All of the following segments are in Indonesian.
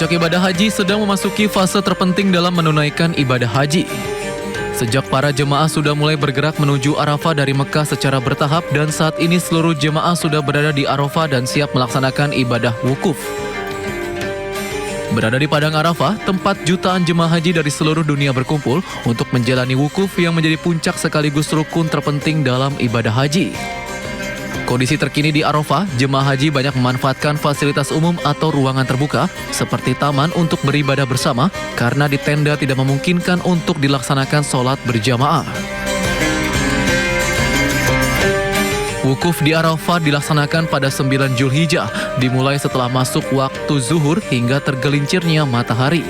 Puncak ibadah haji sedang memasuki fase terpenting dalam menunaikan ibadah haji. Sejak para jemaah sudah mulai bergerak menuju Arafah dari Mekah secara bertahap dan saat ini seluruh jemaah sudah berada di Arafah dan siap melaksanakan ibadah wukuf. Berada di Padang Arafah, tempat jutaan jemaah haji dari seluruh dunia berkumpul untuk menjalani wukuf yang menjadi puncak sekaligus rukun terpenting dalam ibadah haji. Kondisi terkini di Arafah, jemaah haji banyak memanfaatkan fasilitas umum atau ruangan terbuka seperti taman untuk beribadah bersama karena di tenda tidak memungkinkan untuk dilaksanakan sholat berjamaah. Wukuf di Arafah dilaksanakan pada 9 Zulhijjah, dimulai setelah masuk waktu zuhur hingga tergelincirnya matahari.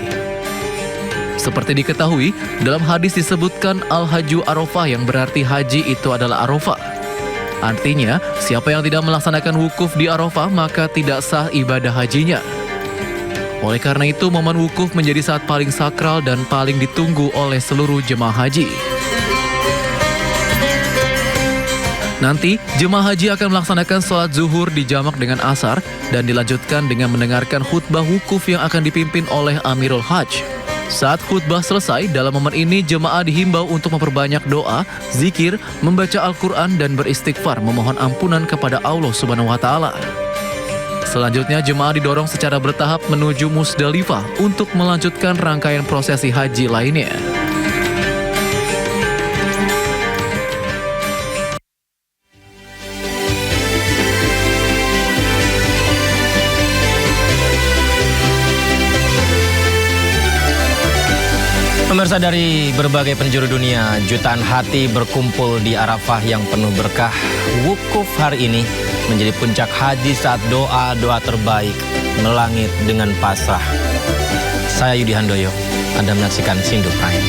Seperti diketahui, dalam hadis disebutkan Al-Hajju Arafah yang berarti haji itu adalah Arafah. Artinya, siapa yang tidak melaksanakan wukuf di Arafah maka tidak sah ibadah hajinya. Oleh karena itu, momen wukuf menjadi saat paling sakral dan paling ditunggu oleh seluruh jemaah haji. Nanti, jemaah haji akan melaksanakan sholat zuhur dijamak dengan asar dan dilanjutkan dengan mendengarkan khutbah wukuf yang akan dipimpin oleh Amirul Hajj. Saat khutbah selesai, dalam momen ini jemaah dihimbau untuk memperbanyak doa, zikir, membaca Al-Quran dan beristighfar memohon ampunan kepada Allah Subhanahu wa Ta'ala. Selanjutnya jemaah didorong secara bertahap menuju Musdalifah untuk melanjutkan rangkaian prosesi haji lainnya. Pemirsa, dari berbagai penjuru dunia, jutaan hati berkumpul di Arafah yang penuh berkah. Wukuf hari ini menjadi puncak haji saat doa-doa terbaik melangit dengan pasrah. Saya Yudi Handoyo, Anda menyaksikan Sindu Prime.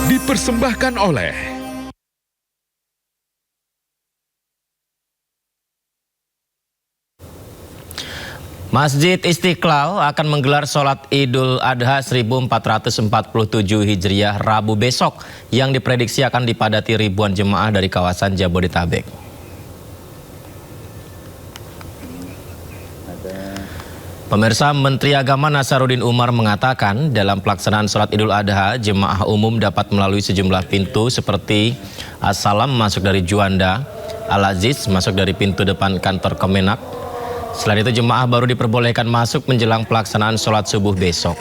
Dipersembahkan oleh Masjid Istiqlal akan menggelar sholat Idul Adha 1447 Hijriah Rabu besok yang diprediksi akan dipadati ribuan jemaah dari kawasan Jabodetabek. Pemirsa, Menteri Agama Nasaruddin Umar mengatakan dalam pelaksanaan sholat Idul Adha, jemaah umum dapat melalui sejumlah pintu seperti As-Salam masuk dari Juanda, Al-Aziz masuk dari pintu depan kantor Kemenak. Selain itu, jemaah baru diperbolehkan masuk menjelang pelaksanaan sholat subuh besok.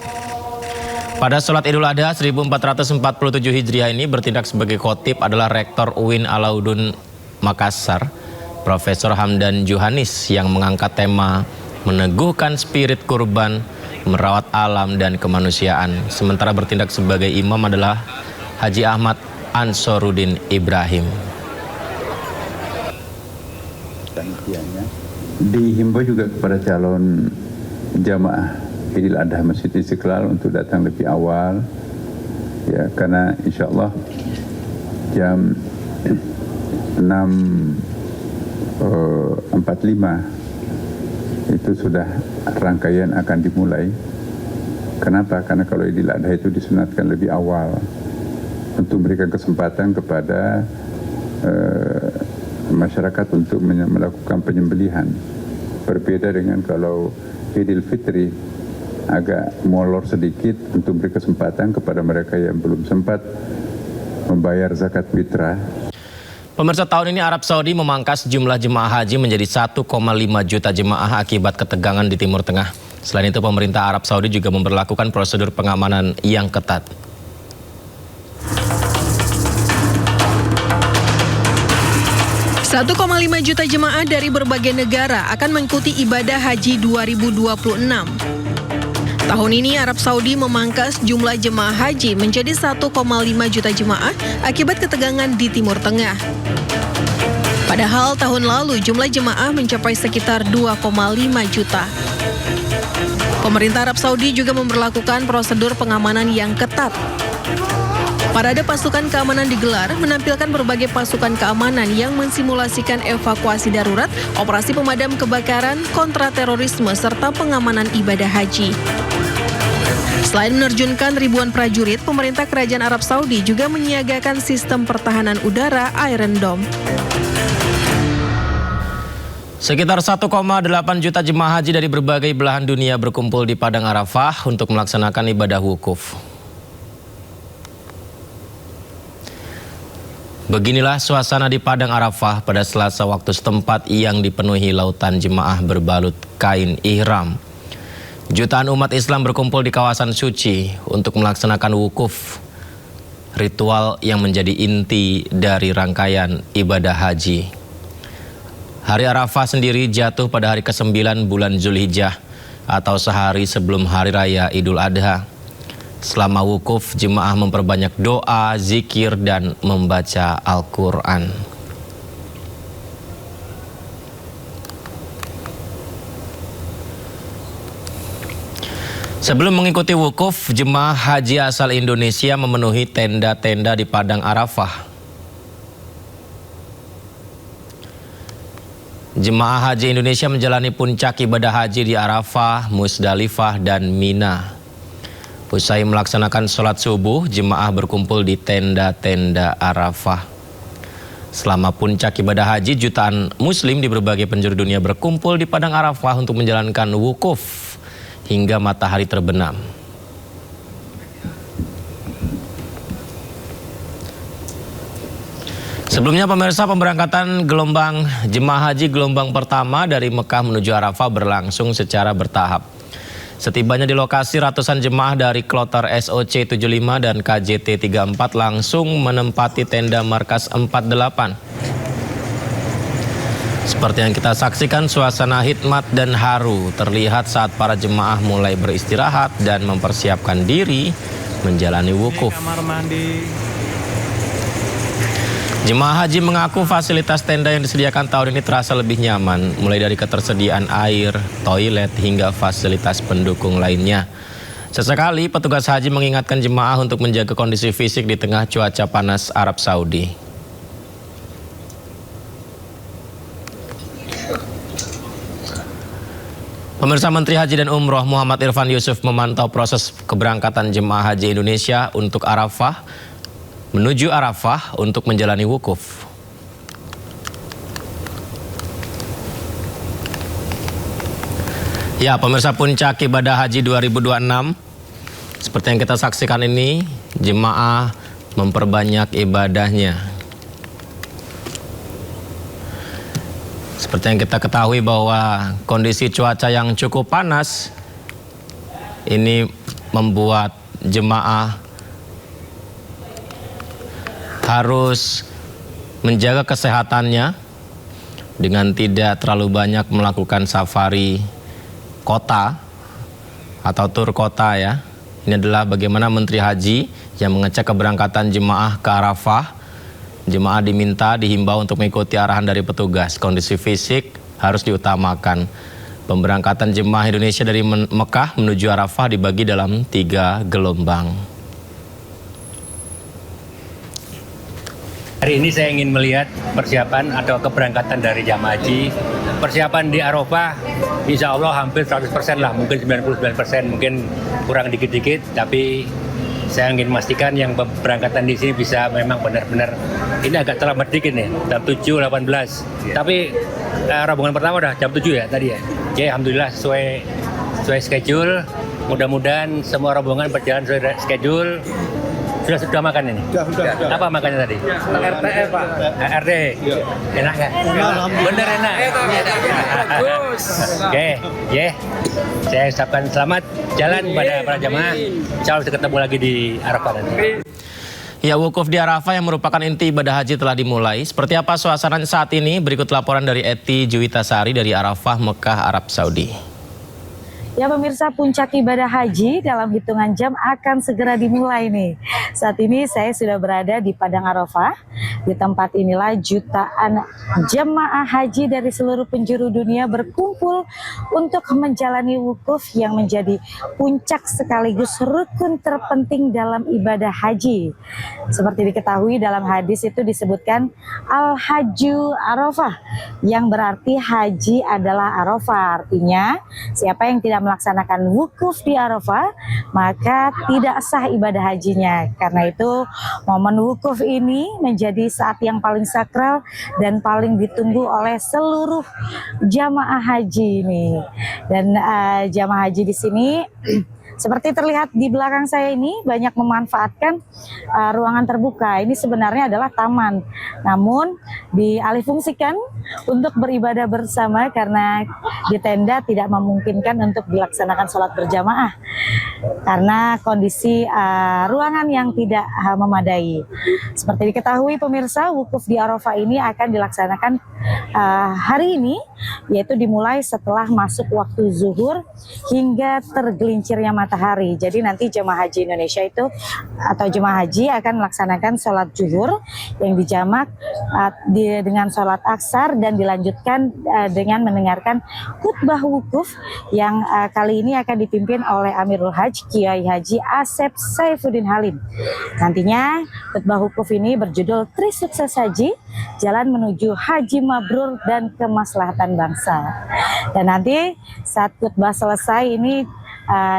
Pada sholat Idul Adha 1447 Hijriah ini bertindak sebagai khotib adalah Rektor UIN Alauddin Makassar, Profesor Hamdan Johanis yang mengangkat tema meneguhkan spirit kurban, merawat alam dan kemanusiaan. Sementara bertindak sebagai imam adalah Haji Ahmad Ansoruddin Ibrahim. Dihimbau juga kepada calon jamaah Idul Adha Masjid Istiqlal untuk datang lebih awal, ya, karena insya Allah jam 6.45 itu sudah rangkaian akan dimulai. Kenapa? Karena kalau Idul Adha itu disunatkan lebih awal untuk memberikan kesempatan kepada masyarakat untuk melakukan penyembelihan. Berbeda dengan kalau Idul Fitri agak molor sedikit untuk beri kesempatan kepada mereka yang belum sempat membayar zakat fitrah. Pemirsa, tahun ini Arab Saudi memangkas jumlah jemaah haji menjadi 1,5 juta jemaah akibat ketegangan di Timur Tengah. Selain itu, pemerintah Arab Saudi juga memberlakukan prosedur pengamanan yang ketat. Satu 1,5 juta jemaah dari berbagai negara akan mengikuti ibadah haji 2026. Tahun ini Arab Saudi memangkas jumlah jemaah haji menjadi 1,5 juta jemaah akibat ketegangan di Timur Tengah. Padahal tahun lalu jumlah jemaah mencapai sekitar 2,5 juta. Pemerintah Arab Saudi juga memberlakukan prosedur pengamanan yang ketat. Parade pasukan keamanan digelar menampilkan berbagai pasukan keamanan yang mensimulasikan evakuasi darurat, operasi pemadam kebakaran, kontraterorisme, serta pengamanan ibadah haji. Selain menerjunkan ribuan prajurit, pemerintah Kerajaan Arab Saudi juga menyiagakan sistem pertahanan udara Iron Dome. Sekitar 1,8 juta jemaah haji dari berbagai belahan dunia berkumpul di Padang Arafah untuk melaksanakan ibadah wukuf. Beginilah suasana di Padang Arafah pada Selasa waktu setempat yang dipenuhi lautan jemaah berbalut kain ihram. Jutaan umat Islam berkumpul di kawasan suci untuk melaksanakan wukuf, ritual yang menjadi inti dari rangkaian ibadah haji. Hari Arafah sendiri jatuh pada hari ke-9 bulan Zulhijjah atau sehari sebelum Hari Raya Idul Adha. Selama wukuf, jemaah memperbanyak doa, zikir, dan membaca Al-Quran. Sebelum mengikuti wukuf, jemaah haji asal Indonesia memenuhi tenda-tenda di Padang Arafah. Jemaah haji Indonesia menjalani puncak ibadah haji di Arafah, Musdalifah, dan Mina. Usai melaksanakan sholat subuh, jemaah berkumpul di tenda-tenda Arafah. Selama puncak ibadah haji, jutaan muslim di berbagai penjuru dunia berkumpul di Padang Arafah untuk menjalankan wukuf hingga matahari terbenam. Sebelumnya pemirsa, pemberangkatan gelombang jemaah haji gelombang pertama dari Mekah menuju Arafah berlangsung secara bertahap. Setibanya di lokasi, ratusan jemaah dari kloter SOC 75 dan KJT 34 langsung menempati tenda markas 48. Seperti yang kita saksikan, suasana hikmat dan haru terlihat saat para jemaah mulai beristirahat dan mempersiapkan diri menjalani wukuf. Jemaah haji mengaku fasilitas tenda yang disediakan tahun ini terasa lebih nyaman, mulai dari ketersediaan air, toilet, hingga fasilitas pendukung lainnya. Sesekali petugas haji mengingatkan jemaah untuk menjaga kondisi fisik di tengah cuaca panas Arab Saudi. Pemirsa, Menteri Haji dan Umroh Muhammad Irfan Yusuf memantau proses keberangkatan jemaah haji Indonesia untuk Arafah, menuju Arafah untuk menjalani wukuf. Ya, pemirsa, puncak ibadah haji 2026, seperti yang kita saksikan ini, jemaah memperbanyak ibadahnya. Seperti yang kita ketahui bahwa kondisi cuaca yang cukup panas ini membuat jemaah harus menjaga kesehatannya dengan tidak terlalu banyak melakukan safari kota atau tur kota ya. Ini adalah bagaimana Menteri Haji yang mengecek keberangkatan jemaah ke Arafah. Jemaah dihimbau untuk mengikuti arahan dari petugas. Kondisi fisik harus diutamakan. Pemberangkatan jemaah Indonesia dari Mekah menuju Arafah dibagi dalam 3 gelombang. Hari ini saya ingin melihat persiapan atau keberangkatan dari jamaah haji. Persiapan di Arafah insya Allah hampir 100% lah, mungkin 99%, mungkin kurang dikit-dikit, tapi saya ingin memastikan yang berangkatan di sini bisa memang benar-benar, ini agak terlambat dikit nih, jam 7.18. Tapi rombongan pertama udah jam 7 ya tadi ya. Oke, alhamdulillah sesuai schedule. Mudah-mudahan semua rombongan berjalan sesuai schedule. Sudah makan ini? Sudah. Apa makannya tadi? RTE, Pak. RT. Enak nggak? Bener enak. Oke, ya. Saya ucapkan selamat jalan pada para jamaah. Insya Allah ketemu lagi di Arafah nanti. Ya, wukuf di Arafah yang merupakan inti ibadah haji telah dimulai. Seperti apa suasana saat ini? Berikut laporan dari Eti Juwitasari dari Arafah, Mekah, Arab Saudi. Ya pemirsa, puncak ibadah haji dalam hitungan jam akan segera dimulai nih. Saat ini saya sudah berada di Padang Arafah. Di tempat inilah jutaan jemaah haji dari seluruh penjuru dunia berkumpul untuk menjalani wukuf yang menjadi puncak sekaligus rukun terpenting dalam ibadah haji. Seperti diketahui dalam hadis itu disebutkan Al-Hajju Arafah, yang berarti haji adalah Arafah. Artinya siapa yang tidak melaksanakan wukuf di Arafah maka tidak sah ibadah hajinya. Karena itu momen wukuf ini menjadi saat yang paling sakral dan paling ditunggu oleh seluruh jamaah haji ini. Dan jamaah haji di sini seperti terlihat di belakang saya ini banyak memanfaatkan ruangan terbuka. Ini sebenarnya adalah taman, namun dialihfungsikan untuk beribadah bersama karena di tenda tidak memungkinkan untuk dilaksanakan sholat berjamaah karena kondisi ruangan yang tidak memadai. Seperti diketahui pemirsa, wukuf di Arafah ini akan dilaksanakan hari ini, yaitu dimulai setelah masuk waktu zuhur hingga tergelincirnya matahari. Jadi nanti jemaah haji Indonesia itu atau jemaah haji akan melaksanakan sholat zuhur yang dijamak dengan sholat aksar dan dilanjutkan dengan mendengarkan khutbah wukuf yang kali ini akan dipimpin oleh Amirul Hajj Kiai Haji Asep Saifuddin Halim. Nantinya khutbah wukuf ini berjudul Tri Sukses Haji, Jalan Menuju Haji Mabrur dan Kemaslahatan Bangsa. Dan nanti saat khutbah selesai ini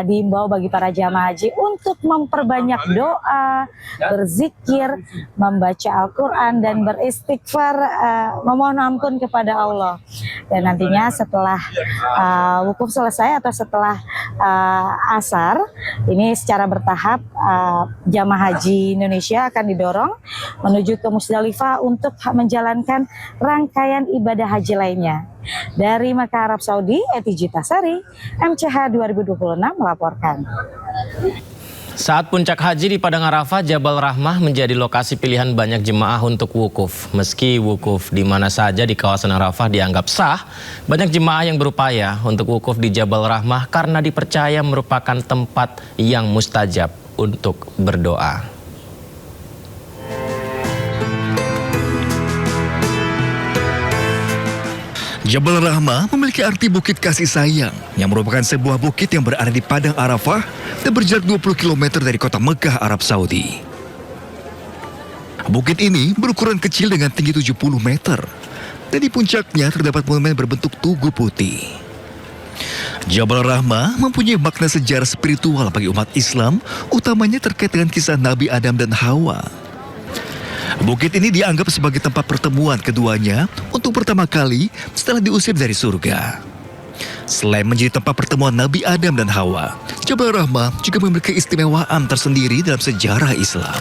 diimbau bagi para jamaah haji untuk memperbanyak doa, berzikir, membaca Al-Quran dan beristighfar, memohon ampun kepada Allah. Dan nantinya setelah wukuf selesai atau setelah asar, ini secara bertahap jamaah haji Indonesia akan didorong menuju ke Musdalifah untuk menjalankan rangkaian ibadah haji lainnya. Dari Makkah, Arab Saudi, Eti Jitasari, MCH 2026 melaporkan. Saat puncak haji di Padang Arafah, Jabal Rahmah menjadi lokasi pilihan banyak jemaah untuk wukuf. Meski wukuf di mana saja di kawasan Arafah dianggap sah, banyak jemaah yang berupaya untuk wukuf di Jabal Rahmah karena dipercaya merupakan tempat yang mustajab untuk berdoa. Jabal Rahmah memiliki arti bukit kasih sayang yang merupakan sebuah bukit yang berada di Padang Arafah dan berjarak 20 km dari kota Mekah, Arab Saudi. Bukit ini berukuran kecil dengan tinggi 70 meter dan di puncaknya terdapat monumen berbentuk tugu putih. Jabal Rahmah mempunyai makna sejarah spiritual bagi umat Islam, utamanya terkait dengan kisah Nabi Adam dan Hawa. Bukit ini dianggap sebagai tempat pertemuan keduanya untuk pertama kali setelah diusir dari surga. Selain menjadi tempat pertemuan Nabi Adam dan Hawa, Jabal Rahmah juga memiliki keistimewaan tersendiri dalam sejarah Islam.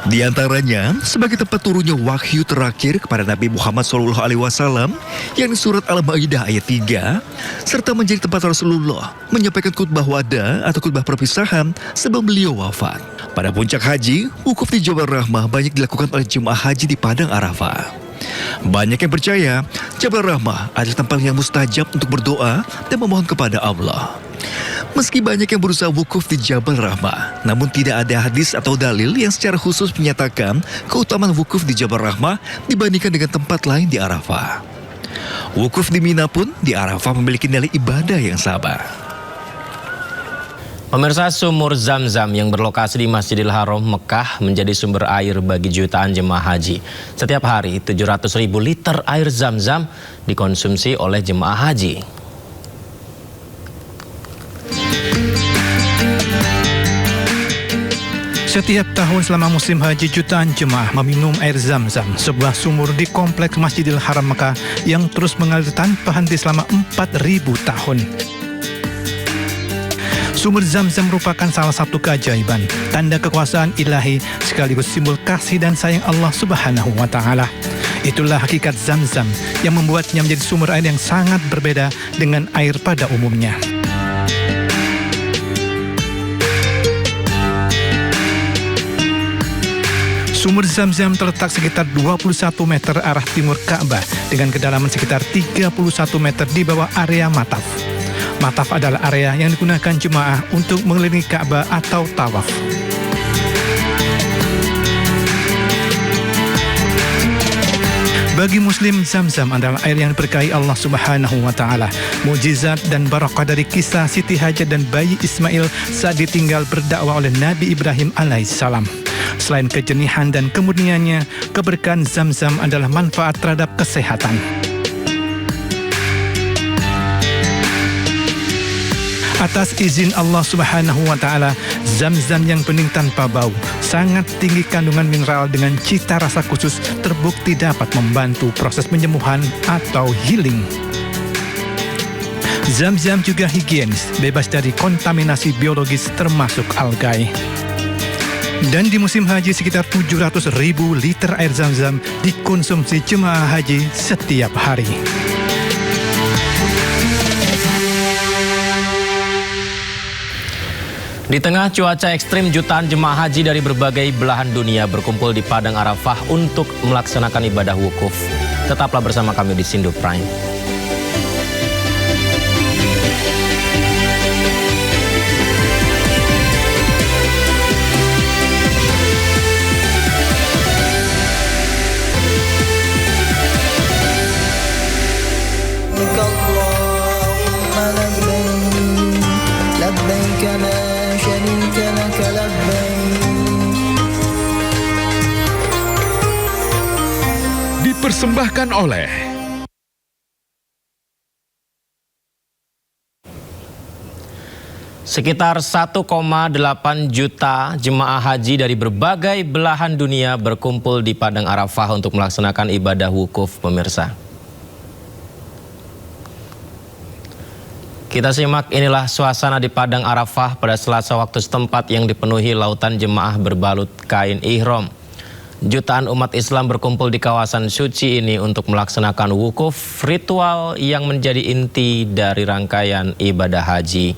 Di antaranya, sebagai tempat turunnya wahyu terakhir kepada Nabi Muhammad SAW, yang surat Al-Ma'idah ayat 3, serta menjadi tempat Rasulullah menyampaikan khutbah wada atau khutbah perpisahan sebelum beliau wafat. Pada puncak haji, wukuf di Jabal Rahmah banyak dilakukan oleh jemaah haji di Padang Arafah. Banyak yang percaya Jabal Rahmah adalah tempat yang mustajab untuk berdoa dan memohon kepada Allah. Meski banyak yang berusaha wukuf di Jabal Rahmah, namun tidak ada hadis atau dalil yang secara khusus menyatakan keutamaan wukuf di Jabal Rahmah dibandingkan dengan tempat lain di Arafah. Wukuf di Mina pun di Arafah memiliki nilai ibadah yang sama. Pemirsa, sumur Zam-Zam yang berlokasi di Masjidil Haram Mekah menjadi sumber air bagi jutaan jemaah haji. Setiap hari 700.000 liter air Zam-Zam dikonsumsi oleh jemaah haji. Setiap tahun selama musim haji, jutaan jemaah meminum air Zam-Zam, sebuah sumur di kompleks Masjidil Haram Mekah yang terus mengalir tanpa henti selama 4.000 tahun. Sumur Zam-Zam merupakan salah satu keajaiban, tanda kekuasaan ilahi sekaligus simbol kasih dan sayang Allah Subhanahu wa Ta'ala. Itulah hakikat Zam-Zam yang membuatnya menjadi sumber air yang sangat berbeda dengan air pada umumnya. Sumur Zam-Zam terletak sekitar 21 meter arah timur Ka'bah dengan kedalaman sekitar 31 meter di bawah area mataf. Mataf adalah area yang digunakan jemaah untuk mengelilingi Ka'bah atau tawaf. Bagi Muslim, Zam-Zam adalah air yang diberkahi Allah Subhanahu wa Ta'ala. Mukjizat dan barakah dari kisah Siti Hajar dan bayi Ismail saat ditinggal berdakwah oleh Nabi Ibrahim alaihissalam. Selain kejernihan dan kemurniannya, keberkahan Zam-Zam adalah manfaat terhadap kesehatan. Atas izin Allah Subhanahu wa Ta'ala, Zam-Zam yang bening tanpa bau, sangat tinggi kandungan mineral dengan cita rasa khusus, terbukti dapat membantu proses penyembuhan atau healing. Zam-Zam juga higienis, bebas dari kontaminasi biologis termasuk algai. Dan di musim haji sekitar 700.000 liter air Zam-Zam dikonsumsi jemaah haji setiap hari. Di tengah cuaca ekstrim, jutaan jemaah haji dari berbagai belahan dunia berkumpul di Padang Arafah untuk melaksanakan ibadah wukuf. Tetaplah bersama kami di Sindo Prime. Dipersembahkan oleh sekitar 1,8 juta jemaah haji dari berbagai belahan dunia berkumpul di Padang Arafah untuk melaksanakan ibadah wukuf, pemirsa. Kita simak inilah suasana di Padang Arafah pada Selasa waktu setempat yang dipenuhi lautan jemaah berbalut kain ihram. Jutaan umat Islam berkumpul di kawasan suci ini untuk melaksanakan wukuf, ritual yang menjadi inti dari rangkaian ibadah haji.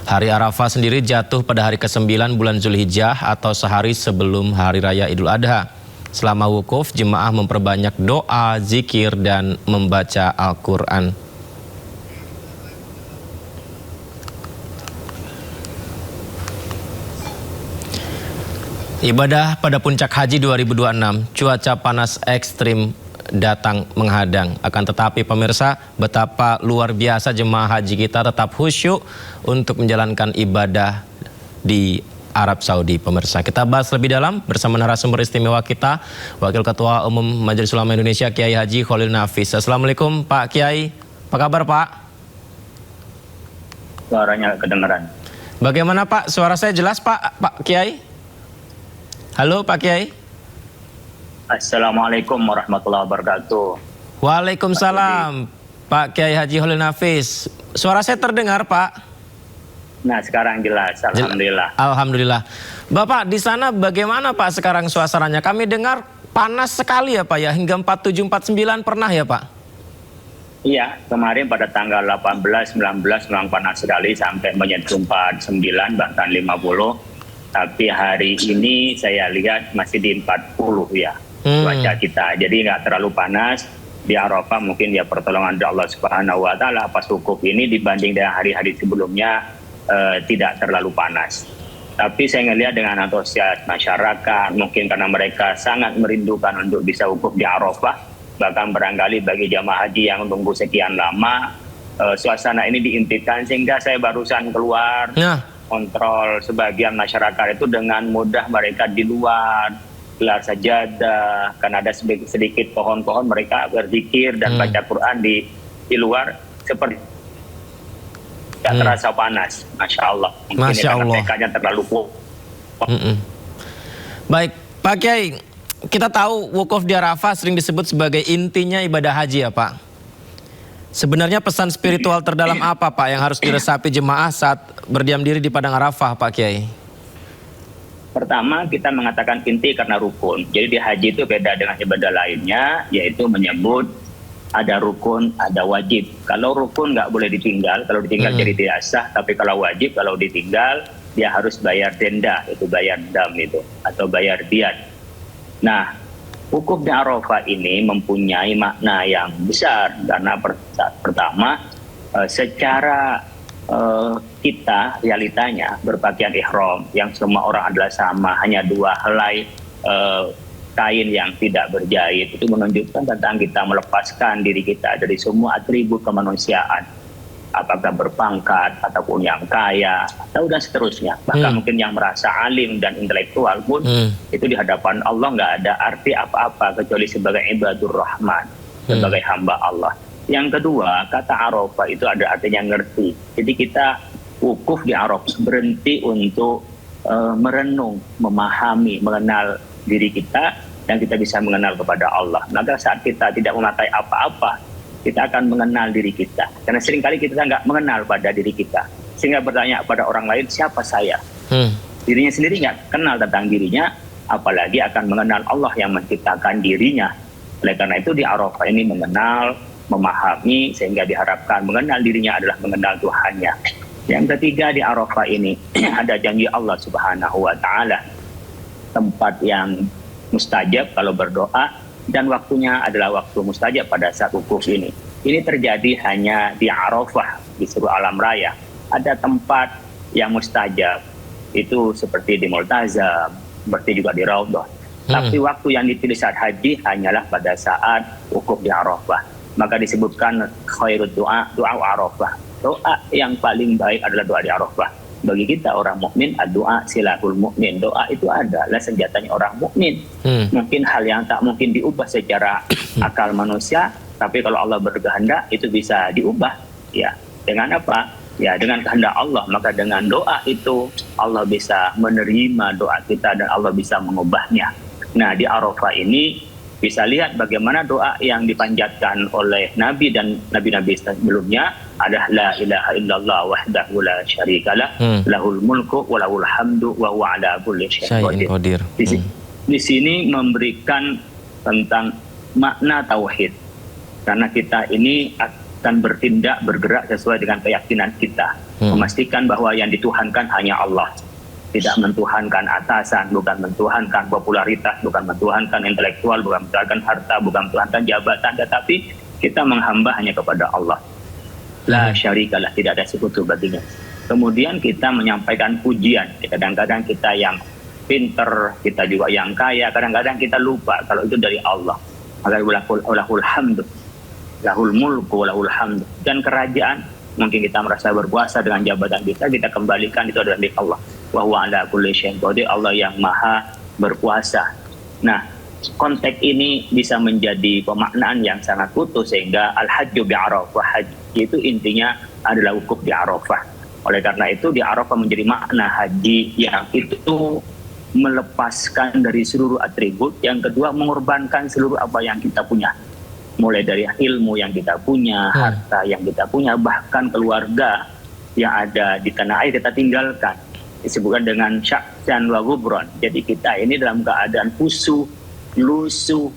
Hari Arafah sendiri jatuh pada hari ke-9 bulan Zulhijjah atau sehari sebelum Hari Raya Idul Adha. Selama wukuf, jemaah memperbanyak doa, zikir, dan membaca Al-Quran. Ibadah pada puncak haji 2026, cuaca panas ekstrim datang menghadang. Akan tetapi pemirsa, betapa luar biasa jemaah haji kita tetap khusyuk untuk menjalankan ibadah di Arab Saudi, pemirsa. Kita bahas lebih dalam bersama narasumber istimewa kita, Wakil Ketua Umum Majelis Ulama Indonesia Kiai Haji Khalil Nafis. Assalamualaikum Pak Kiai, apa kabar Pak? Suaranya kedengaran. Bagaimana Pak? Suara saya jelas Pak Kiai? Halo Pak Kiai. Assalamualaikum warahmatullahi wabarakatuh. Waalaikumsalam Pak Kiai Haji Khalil Nafis. Suara saya terdengar Pak? Nah sekarang jelas, alhamdulillah. Alhamdulillah. Bapak di sana bagaimana Pak sekarang suasananya? Kami dengar panas sekali ya Pak ya, hingga 47-49 pernah ya Pak? Iya, kemarin pada tanggal 18-19 memang panas sekali sampai menyentuh 49 bahkan 50. Tapi hari ini saya lihat masih di 40 ya cuaca kita. Jadi nggak terlalu panas. Di Arafah mungkin ya pertolongan dari Allah Subhanahu wa Ta'ala pas wukuf ini dibanding dengan hari-hari sebelumnya tidak terlalu panas. Tapi saya ngelihat dengan antusias masyarakat, mungkin karena mereka sangat merindukan untuk bisa wukuf di Arafah. Bahkan barangkali bagi jamaah haji yang menunggu sekian lama, suasana ini diimpikan sehingga saya barusan keluar. Kontrol sebagian masyarakat itu dengan mudah mereka di luar gelar sajadah, karena ada sedikit pohon-pohon mereka berzikir dan baca Quran di luar seperti tidak terasa panas, masya Allah. Mungkin Masya Allah. mereka terlalu Baik Pak Kiai, kita tahu wukuf di Arafah sering disebut sebagai intinya ibadah haji ya Pak. Sebenarnya pesan spiritual terdalam apa Pak yang harus diresapi jemaah saat berdiam diri di Padang Arafah Pak Kiai? Pertama kita mengatakan inti karena rukun. Jadi di haji itu beda dengan ibadah lainnya, yaitu menyebut ada rukun, ada wajib. Kalau rukun nggak boleh ditinggal, kalau ditinggal jadi tidak sah. Tapi kalau wajib, kalau ditinggal dia harus bayar denda, itu bayar dam itu atau bayar diat. Nah, wukuf di Arafah ini mempunyai makna yang besar karena pertama secara kita realitanya berpakaian ihram yang semua orang adalah sama, hanya 2 helai kain yang tidak berjahit, itu menunjukkan tentang kita melepaskan diri kita dari semua atribut kemanusiaan, apakah berpangkat ataupun yang kaya atau dan seterusnya, bahkan mungkin yang merasa alim dan intelektual pun itu di hadapan Allah nggak ada arti apa-apa kecuali sebagai ibadur rahman, sebagai hamba Allah. Yang kedua, kata Arafah itu ada artinya ngerti. Jadi kita wukuf di Arafah, berhenti untuk merenung, memahami, mengenal diri kita, dan kita bisa mengenal kepada Allah. Maka saat kita tidak memakai apa-apa, kita akan mengenal diri kita. Karena seringkali kita nggak mengenal pada diri kita, sehingga bertanya pada orang lain, siapa saya? Dirinya sendiri nggak kenal tentang dirinya, apalagi akan mengenal Allah yang menciptakan dirinya. Oleh karena itu di Arafah ini mengenal, memahami, sehingga diharapkan mengenal dirinya adalah mengenal Tuhannya. Yang ketiga di Arafah ini ada janji Allah Subhanahu wa Ta'ala, tempat yang mustajab kalau berdoa, dan waktunya adalah waktu mustajab pada saat wukuf ini. Ini terjadi hanya di Arafah, di seluruh alam raya. Ada tempat yang mustajab, itu seperti di Multazam, seperti juga di Raudhah. Tapi waktu yang dipilih saat haji hanyalah pada saat wukuf di Arafah. Maka disebutkan khairud doa, doa Arafah. Doa yang paling baik adalah doa di Arafah. Bagi kita orang mukmin, doa silahul mukmin. Doa itu adalah senjatanya orang mukmin. Mungkin hal yang tak mungkin diubah secara akal manusia, tapi kalau Allah berkehendak itu bisa diubah. Ya, dengan apa? Ya, dengan kehendak Allah. Maka dengan doa itu Allah bisa menerima doa kita dan Allah bisa mengubahnya. Nah, di Arafah ini bisa lihat bagaimana doa yang dipanjatkan oleh Nabi dan Nabi-Nabi sebelumnya adalah la ilaha illallah wahdahu la syarikalah lahul mulku wa lahul hamdu wa huwa ala kulli syai'in qadir. Di sini memberikan tentang makna tauhid, karena kita ini akan bertindak bergerak sesuai dengan keyakinan kita, memastikan bahwa yang dituhankan hanya Allah. Tidak mentuhankan atasan, bukan mentuhankan popularitas, bukan mentuhankan intelektual, bukan mentuhankan harta, bukan mentuhankan jabatan, tetapi kita menghamba hanya kepada Allah. La syarikalah, tidak ada sekutu baginya. Kemudian kita menyampaikan pujian. Kadang-kadang kita yang pinter, kita juga yang kaya, kadang-kadang kita lupa kalau itu dari Allah. Maka lahul hamdu, lahul mulku, lahul hamdu. Dan kerajaan, mungkin kita merasa berkuasa dengan jabatan kita kembalikan itu adalah dari Allah. Wa huwa ala kulli syai'in qadir, Allah yang maha berkuasa. Nah, konteks ini bisa menjadi pemaknaan yang sangat utuh, sehingga al-hajju bi Arafah, haji itu intinya adalah wukuf di Arafah. Oleh karena itu di Arafah menjadi makna haji yang itu melepaskan dari seluruh atribut, yang kedua mengorbankan seluruh apa yang kita punya, mulai dari ilmu yang kita punya, harta yang kita punya, bahkan keluarga yang ada di tanah air kita tinggalkan. Disebutkan dengan syaksan wa gubron. Jadi kita ini dalam keadaan khusyuk, lusuh,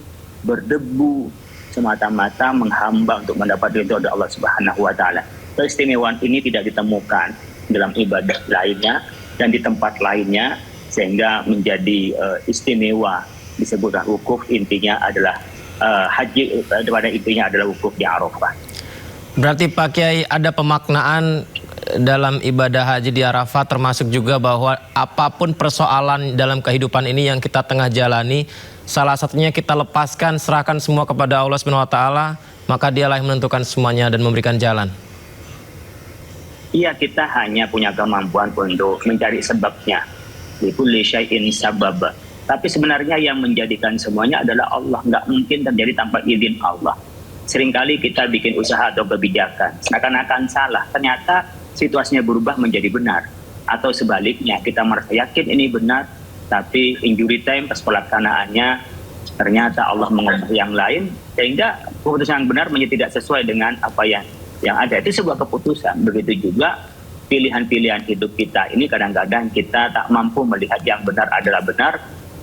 berdebu, semata-mata menghamba untuk mendapat ridho dari Allah Subhanahu wa Ta'ala. Keistimewaan ini tidak ditemukan dalam ibadah lainnya dan di tempat lainnya, sehingga menjadi istimewa. Disebutkan wukuf, intinya adalah haji, pada intinya adalah wukuf di Arafah. Berarti Pak Kiai ada pemaknaan dalam ibadah haji di Arafah, termasuk juga bahwa apapun persoalan dalam kehidupan ini yang kita tengah jalani, salah satunya kita lepaskan, serahkan semua kepada Allah Subhanahu wa Ta'ala, maka Dialah yang menentukan semuanya dan memberikan jalan. Iya, kita hanya punya kemampuan untuk mencari sebabnya. Likulli syai'in sabab. Tapi sebenarnya yang menjadikan semuanya adalah Allah. Nggak mungkin terjadi tanpa izin Allah. Seringkali kita bikin usaha atau kebijakan, seakan-akan salah, ternyata situasinya berubah menjadi benar. Atau sebaliknya, kita merasa yakin ini benar, tapi injury time pas pelaksanaannya ternyata Allah mengubah yang lain, sehingga keputusan yang benar menjadi tidak sesuai dengan apa yang ada. Itu sebuah keputusan. Begitu juga pilihan-pilihan hidup kita ini, kadang-kadang kita tak mampu melihat yang benar adalah benar,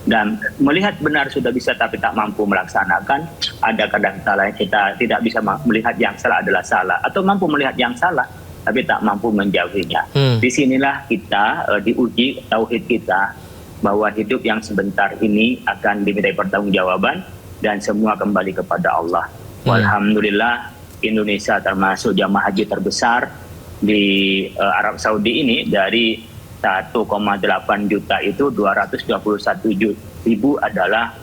dan melihat benar sudah bisa tapi tak mampu melaksanakan. Ada kadang-kala kita tidak bisa melihat yang salah adalah salah, atau mampu melihat yang salah tapi tak mampu menjauhinya. Disinilah kita diuji tauhid kita, bahwa hidup yang sebentar ini akan dimintai pertanggungjawaban dan semua kembali kepada Allah. Walhamdulillah, Indonesia termasuk jamaah haji terbesar di Arab Saudi ini. Dari 1,8 juta itu 221.000 adalah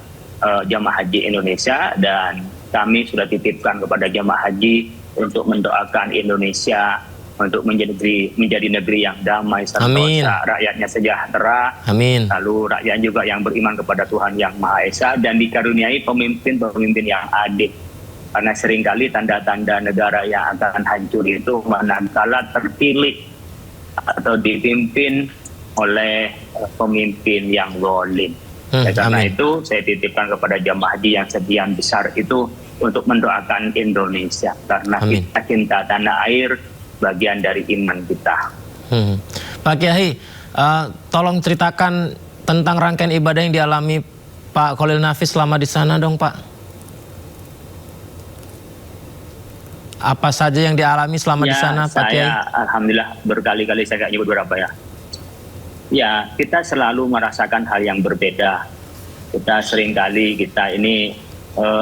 jamaah haji Indonesia, dan kami sudah titipkan kepada jamaah haji untuk mendoakan Indonesia untuk menjadi negeri yang damai, sentosa, rakyatnya sejahtera. Amin. Lalu rakyat juga yang beriman kepada Tuhan Yang Maha Esa dan dikaruniai pemimpin-pemimpin yang adil. Karena seringkali tanda-tanda negara yang akan hancur itu manakala terpilih atau dipimpin oleh pemimpin yang zalim. Karena itu saya titipkan kepada jamaah haji yang sekian besar itu untuk mendoakan Indonesia, karena kita cinta tanah air, bagian dari iman kita. Pak Kiai, tolong ceritakan tentang rangkaian ibadah yang dialami Pak Khalil Nafis selama di sana dong, Pak. Apa saja yang dialami selama di sana, Pak Kiai? Alhamdulillah berkali-kali saya nyebut berapa ya. Ya, kita selalu merasakan hal yang berbeda. Kita seringkali ini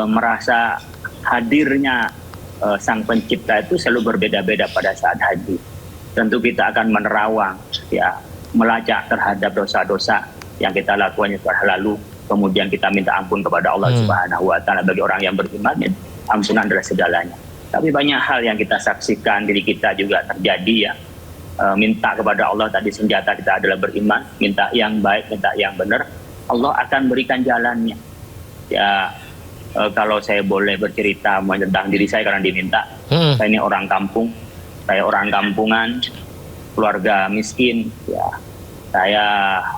merasa hadirnya Sang Pencipta itu selalu berbeda-beda pada saat haji. Tentu kita akan menerawang, ya, melacak terhadap dosa-dosa yang kita lakukan pada lalu. Kemudian kita minta ampun kepada Allah Subhanahu Wa Taala. Bagi orang yang beriman, ampunan adalah segalanya. Tapi banyak hal yang kita saksikan, diri kita juga terjadi, ya. Minta kepada Allah, tadi senjata kita adalah beriman, minta yang baik, minta yang benar, Allah akan berikan jalannya. Ya, kalau saya boleh bercerita tentang diri saya karena diminta, saya ini orang kampung, saya orang kampungan, keluarga miskin, ya. Saya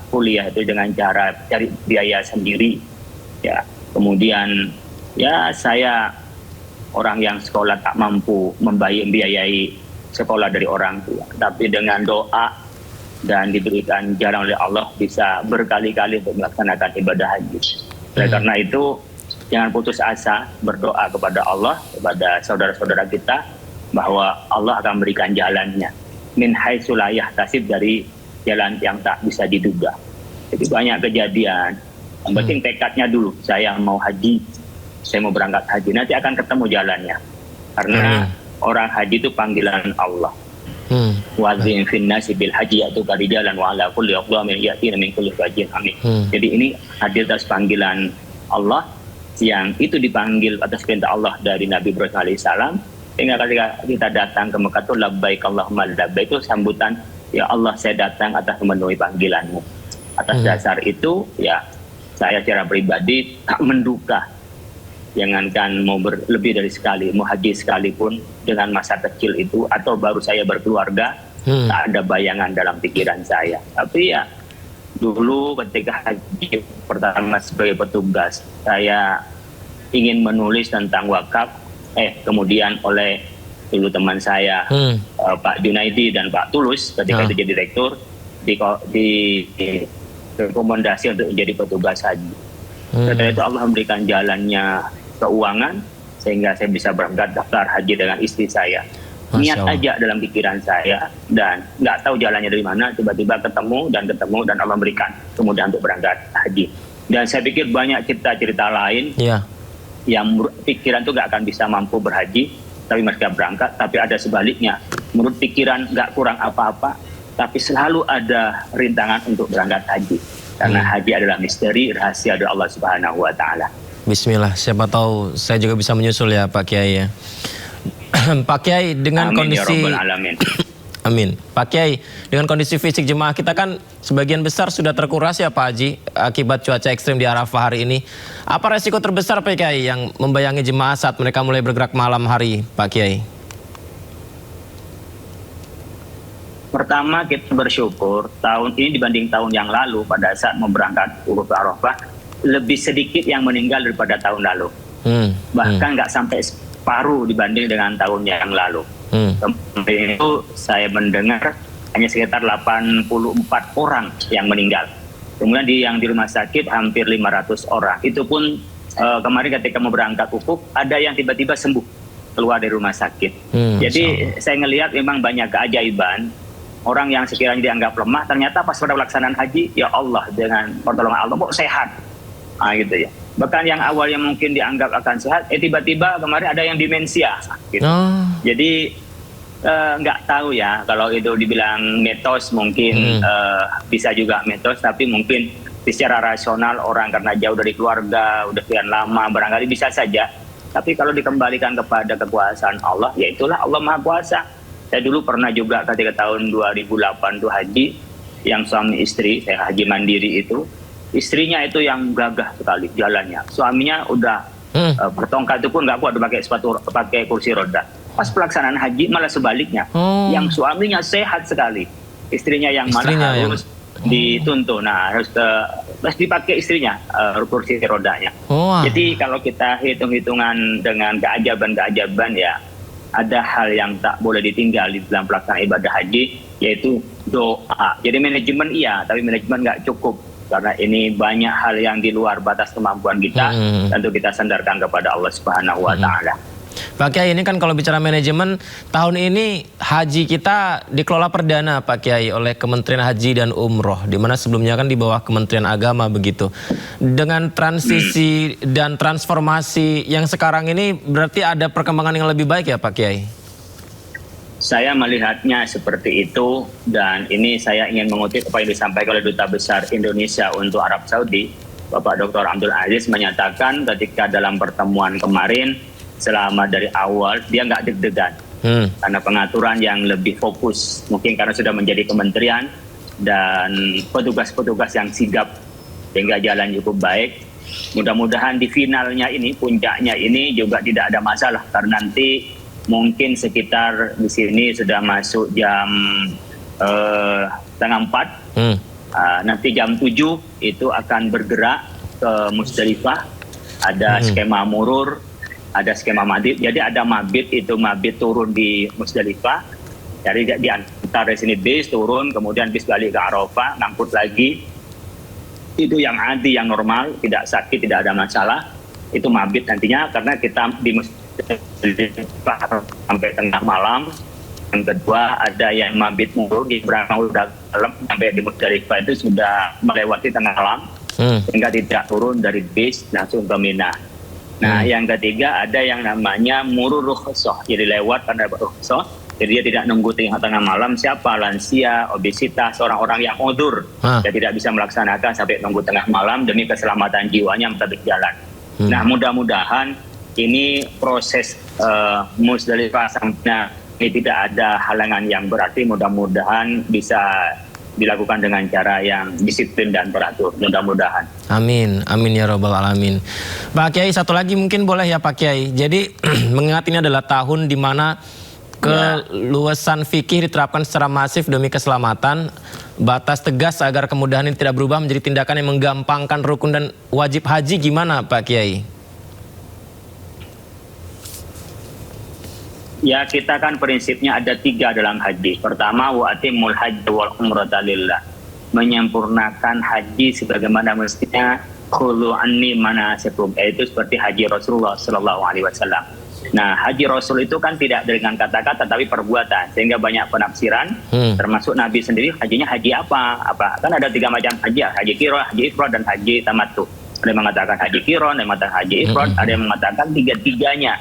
kuliah itu dengan cara cari biaya sendiri, ya. Kemudian, ya, saya orang yang sekolah tak mampu membiayai sekolah dari orang tua, tapi dengan doa dan diberikan jalan oleh Allah bisa berkali-kali untuk melaksanakan ibadah haji. Oleh karena itu, jangan putus asa, berdoa kepada Allah, kepada saudara-saudara kita, bahwa Allah akan memberikan jalannya. Min haitsu la yahtasib, dari jalan yang tak bisa diduga. Jadi banyak kejadian. Yang penting tekadnya dulu, saya mau haji, saya mau berangkat haji, nanti akan ketemu jalannya. Karena orang haji itu panggilan Allah. Wadzin fin nasi bil haji yaitu karijalan wa ala kulli aqwamin yatina min kulli fajin. Amin. Jadi ini hadir atas panggilan Allah, yang itu dipanggil atas perintah Allah dari Nabi Ibrahim alaihissalam. Sehingga ketika kita datang ke Mekah itu labbaik Allahumma labbaik, itu sambutan, ya Allah saya datang atas memenuhi panggilanmu. Atas dasar itu, ya, saya secara pribadi tak menduga, jangankan mau lebih dari sekali, mau haji sekalipun dengan masa kecil itu, atau baru saya berkeluarga, tak ada bayangan dalam pikiran saya. Tapi ya, dulu ketika haji pertama sebagai petugas, saya ingin menulis tentang wakaf, kemudian oleh dulu teman saya, Pak Junaidi dan Pak Tulus, ketika itu jadi direktur, rekomendasi untuk menjadi petugas haji. Setelah itu Allah memberikan jalannya keuangan, sehingga saya bisa berangkat daftar haji dengan istri saya. Niat aja dalam pikiran saya, dan nggak tahu jalannya dari mana, tiba-tiba ketemu dan Allah memberikan kemudahan untuk berangkat haji. Dan saya pikir banyak cerita-cerita lain yang pikiran itu nggak akan bisa mampu berhaji, tapi mereka berangkat. Tapi ada sebaliknya, menurut pikiran nggak kurang apa-apa, tapi selalu ada rintangan untuk berangkat haji. Karena haji adalah misteri, rahasia dari Allah Subhanahu Wa Taala. Bismillah, siapa tahu saya juga bisa menyusul ya Pak Kiai ya. Pak Kiai, dengan kondisi ya Rabbal Alamin. Amin. Pak Kiai, dengan kondisi fisik jemaah kita kan sebagian besar sudah terkuras ya Pak Haji akibat cuaca ekstrim di Arafah hari ini. Apa resiko terbesar Pak Kiai yang membayangi jemaah saat mereka mulai bergerak malam hari, Pak Kiai? Pertama, kita bersyukur tahun ini dibanding tahun yang lalu pada saat mau berangkat ke Arafah, lebih sedikit yang meninggal daripada tahun lalu. Bahkan nggak sampai separuh dibanding dengan tahun yang lalu. Kemudian itu saya mendengar hanya sekitar 84 orang yang meninggal. Kemudian yang di rumah sakit hampir 500 orang. Itu pun kemarin ketika mau berangkat wukuf, ada yang tiba-tiba sembuh keluar dari rumah sakit. Jadi saya ngelihat memang banyak keajaiban. Orang yang sekiranya dianggap lemah, ternyata pas pada pelaksanaan haji, ya Allah, dengan pertolongan Allah kok sehat. Gitu ya. Bahkan yang awalnya mungkin dianggap akan sehat, tiba-tiba kemarin ada yang demensia. Gitu. Jadi nggak tahu ya, kalau itu dibilang mitos mungkin bisa juga mitos, tapi mungkin secara rasional orang karena jauh dari keluarga, udah sekian lama, barangkali bisa saja. Tapi kalau dikembalikan kepada kekuasaan Allah, ya itulah Allah Maha Kuasa. Saya dulu pernah juga ketika tahun 2008 tuh haji, yang suami istri, saya haji mandiri itu, istrinya itu yang gagah sekali jalannya. Suaminya udah bertongkat itu pun nggak kuat pakai kursi roda. Pas pelaksanaan haji malah sebaliknya. Yang suaminya sehat sekali. Istrinya yang malah harus dituntun. Nah, harus dipakai istrinya kursi rodanya. Jadi kalau kita hitung-hitungan dengan keajaban-keajaban ya, ada hal yang tak boleh ditinggal di dalam pelaksanaan ibadah haji, yaitu doa. Jadi manajemen iya, tapi manajemen nggak cukup. Karena ini banyak hal yang di luar batas kemampuan kita, tentu kita sandarkan kepada Allah Subhanahu wa Ta'ala. Pak Kiai, ini kan kalau bicara manajemen, tahun ini haji kita dikelola perdana Pak Kiai oleh Kementerian Haji dan Umroh, di mana sebelumnya kan di bawah Kementerian Agama begitu. Dengan transisi dan transformasi yang sekarang ini berarti ada perkembangan yang lebih baik ya Pak Kiai? Saya melihatnya seperti itu, dan ini saya ingin mengutip apa yang disampaikan oleh Duta Besar Indonesia untuk Arab Saudi, Bapak Dr. Abdul Aziz, menyatakan ketika dalam pertemuan kemarin, selama dari awal dia nggak deg-degan, karena pengaturan yang lebih fokus, mungkin karena sudah menjadi kementerian dan petugas-petugas yang sigap sehingga jalan cukup baik. Mudah-mudahan di finalnya ini, puncaknya ini juga tidak ada masalah, karena nanti mungkin sekitar di sini sudah masuk jam 3:30. Nanti jam 7 itu akan bergerak ke Musdalifah. Ada skema murur, ada skema mabit. Jadi ada mabit, itu mabit turun di Musdalifah. Jadi di antara sini bis turun, kemudian bis balik ke Arafah, ngangkut lagi. Itu yang adi, yang normal, tidak sakit, tidak ada masalah. Itu mabit nantinya, karena kita di sampai tengah malam. Yang kedua ada yang mabit murur, di berangkat udah dalam sampai di Musdalifah itu sudah melewati tengah malam, sehingga tidak turun dari bis langsung ke Mina. Nah, yang ketiga ada yang namanya murur rukhsah, jadi lewat karena rukhsah, jadi dia tidak nunggu tengah malam. Siapa? Lansia, obesitas, orang-orang yang udzur, dia tidak bisa melaksanakan sampai nunggu tengah malam demi keselamatan jiwanya tetap jalan. Nah, mudah-mudahan ini proses Musdalifah sampai ini tidak ada halangan yang berarti, mudah-mudahan bisa dilakukan dengan cara yang disiplin dan teratur, mudah-mudahan. Amin, amin ya robbal alamin. Pak Kiai, satu lagi mungkin boleh ya Pak Kiai. Jadi mengingat ini adalah tahun di mana keluasan fikih diterapkan secara masif demi keselamatan, batas tegas agar kemudahan ini tidak berubah menjadi tindakan yang menggampangkan rukun dan wajib haji, gimana Pak Kiai? Ya, kita kan prinsipnya ada 3 dalam haji. Pertama, wa atimul hajj wal umrata lillah. Menyempurnakan haji sebagaimana mestinya, khulu anni manasikum, yaitu seperti haji Rasulullah sallallahu alaihi wasallam. Nah, haji Rasul itu kan tidak dengan kata-kata tapi perbuatan, sehingga banyak penafsiran, termasuk Nabi sendiri hajinya haji apa? Kan ada 3 macam haji, haji qiran, haji ifrad, dan haji tamattu. Ada yang mengatakan haji qiran, ada yang mengatakan haji ifrad, ada yang mengatakan 3-tiganya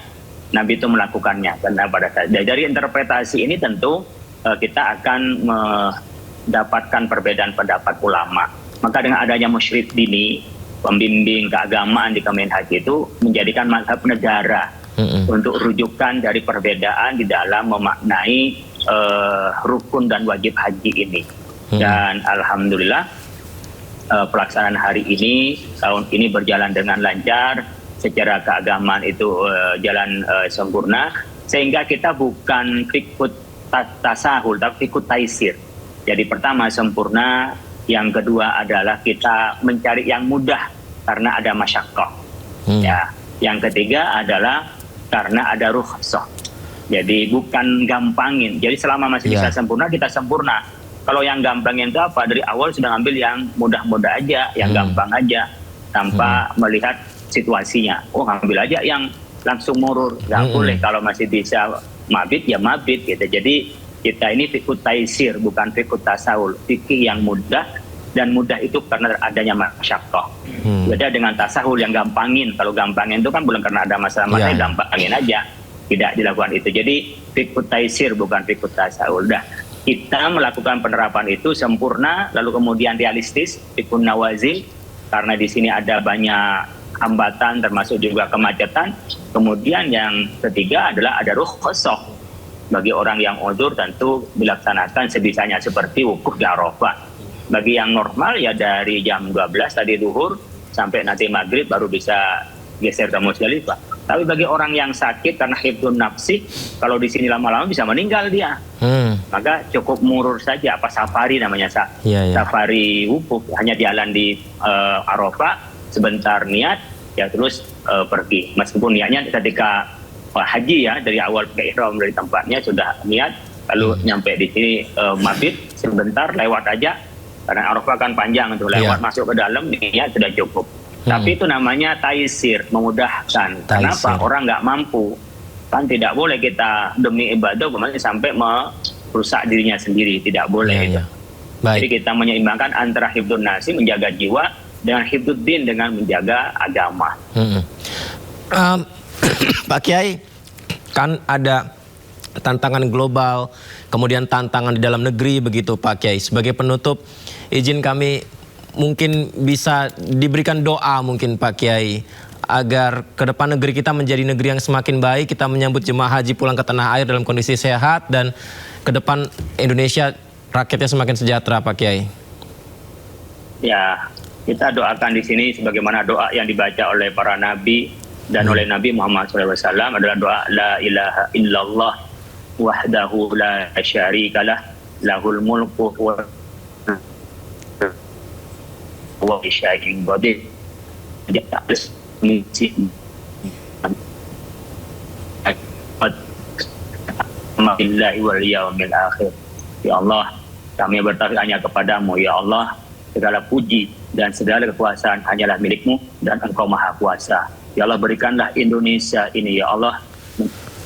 Nabi itu melakukannya. Karena pada saat dari interpretasi ini tentu kita akan mendapatkan perbedaan pendapat ulama. Maka dengan adanya musyrik dini, pembimbing keagamaan di Kemenhaj itu menjadikan mazhab negara untuk rujukan dari perbedaan di dalam memaknai rukun dan wajib haji ini. Dan alhamdulillah pelaksanaan hari ini, tahun ini berjalan dengan lancar. Secara keagamaan itu jalan sempurna, sehingga kita bukan ikut tasahul tapi ikut taisir. Jadi pertama sempurna, yang kedua adalah kita mencari yang mudah karena ada masyaqqah. Ya, yang ketiga adalah karena ada rukhsah. Jadi bukan gampangin. Jadi selama masih bisa sempurna, kita sempurna. Kalau yang gampangin itu apa? Dari awal sudah ngambil yang mudah-mudah aja, yang gampang aja, tanpa melihat situasinya. Oh, ngambil aja yang langsung murur, nggak boleh. Kalau masih bisa mabit ya mabit gitu. Jadi kita ini fikih taisir, bukan fikih tasawul, fikih yang mudah dan mudah itu karena adanya masyaqqah. Beda dengan tasahul yang gampangin. Kalau gampangin itu kan bukan karena ada masalah-masalah, gampangin aja. Tidak dilakukan itu. Jadi fikut taisir bukan fikut tasahul. Dah kita melakukan penerapan itu sempurna, lalu kemudian realistis, fikun nawazil, karena di sini ada banyak hambatan termasuk juga kemacetan. Kemudian yang ketiga adalah ada rukhsah. Bagi orang yang uzur tentu dilaksanakan sebisanya seperti wukuf di Arafah. Bagi yang normal ya dari jam 12 tadi zuhur sampai nanti maghrib baru bisa geser ke Musdalifah. Tapi bagi orang yang sakit karena hifdzun nafsi, kalau di sini lama-lama bisa meninggal dia. Maka cukup murur saja, apa safari namanya, safari wukuf, hanya jalan di Arafah sebentar niat ya terus pergi. Meskipun niatnya ketika haji ya dari awal ke ihram dari tempatnya sudah niat, lalu nyampe di sini mabit sebentar lewat aja. Karena Arafah kan panjang tuh, lewat masuk ke dalam niat sudah cukup. Tapi itu namanya taisir, memudahkan. Kenapa? Orang nggak mampu. Kan tidak boleh kita demi ibadah kemudian sampai merusak dirinya sendiri, tidak boleh. Jadi kita menyeimbangkan antara hifdzun nafsi, menjaga jiwa, dengan hifdzuddin, dengan menjaga agama. Pak Kiai, kan ada tantangan global, kemudian tantangan di dalam negeri begitu Pak Kiai. Sebagai penutup, izin kami mungkin bisa diberikan doa mungkin Pak Kiai, agar ke depan negeri kita menjadi negeri yang semakin baik, kita menyambut jemaah haji pulang ke tanah air dalam kondisi sehat, dan ke depan Indonesia rakyatnya semakin sejahtera Pak Kiai. Ya, kita doakan di sini sebagaimana doa yang dibaca oleh para nabi dan oleh Nabi Muhammad SAW adalah doa la ilaha illallah wahdahu la syarikalah lahul mulku wa syai'in qadir. Billahi wal yaumil akhir. Ya Allah, kami bertawakal hanya kepadamu ya Allah. Segala puji dan segala kekuasaan hanyalah milikmu dan Engkau Maha Kuasa. Ya Allah, berikanlah Indonesia ini ya Allah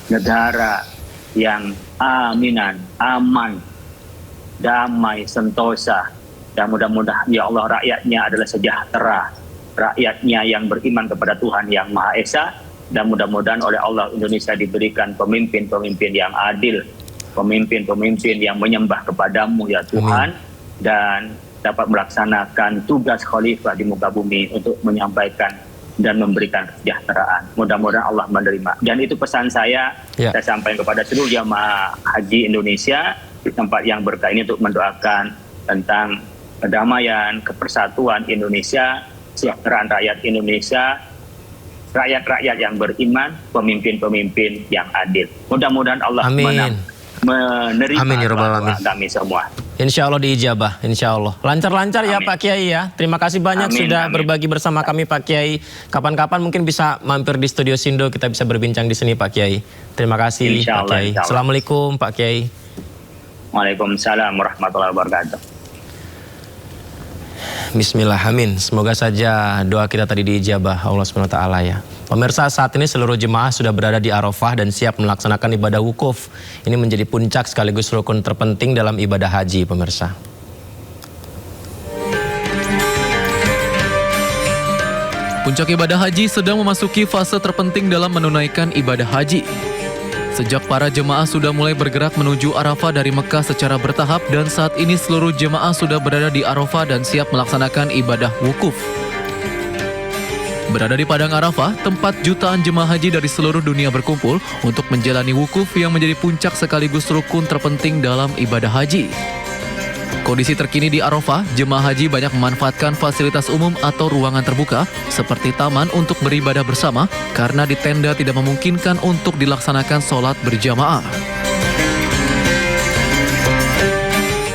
negara yang aminan, aman, damai, sentosa, dan mudah-mudahan ya Allah rakyatnya adalah sejahtera, rakyatnya yang beriman kepada Tuhan yang Maha Esa, dan mudah-mudahan oleh Allah Indonesia diberikan pemimpin-pemimpin yang adil, pemimpin-pemimpin yang menyembah kepadamu ya Tuhan, dan dapat melaksanakan tugas khalifah di muka bumi untuk menyampaikan dan memberikan kesejahteraan. Mudah-mudahan Allah menerima. Dan itu pesan saya sampaikan kepada seluruh jamaah haji Indonesia di tempat yang berkah ini untuk mendoakan tentang kedamaian, kepersatuan Indonesia, kesejahteraan rakyat Indonesia, rakyat-rakyat yang beriman, pemimpin-pemimpin yang adil. Mudah-mudahan Allah menerima doa kami semua. Insya Allah diijabah, insya Allah. Lancar-lancar ya Pak Kiai ya. Terima kasih banyak sudah berbagi bersama kami Pak Kiai. Kapan-kapan mungkin bisa mampir di Studio Sindo, kita bisa berbincang di sini Pak Kiai. Terima kasih Pak Kiai. Assalamualaikum Pak Kiai. Waalaikumsalam warahmatullahi wabarakatuh. Bismillah, amin. Semoga saja doa kita tadi diijabah Allah SWT ya. Pemirsa, saat ini seluruh jemaah sudah berada di Arafah dan siap melaksanakan ibadah wukuf. Ini menjadi puncak sekaligus rukun terpenting dalam ibadah haji, pemirsa. Puncak ibadah haji sedang memasuki fase terpenting dalam menunaikan ibadah haji. Sejak para jemaah sudah mulai bergerak menuju Arafah dari Mekah secara bertahap, dan saat ini seluruh jemaah sudah berada di Arafah dan siap melaksanakan ibadah wukuf. Berada di Padang Arafah, tempat jutaan jemaah haji dari seluruh dunia berkumpul untuk menjalani wukuf yang menjadi puncak sekaligus rukun terpenting dalam ibadah haji. Kondisi terkini di Arafah, jemaah haji banyak memanfaatkan fasilitas umum atau ruangan terbuka seperti taman untuk beribadah bersama karena di tenda tidak memungkinkan untuk dilaksanakan sholat berjamaah.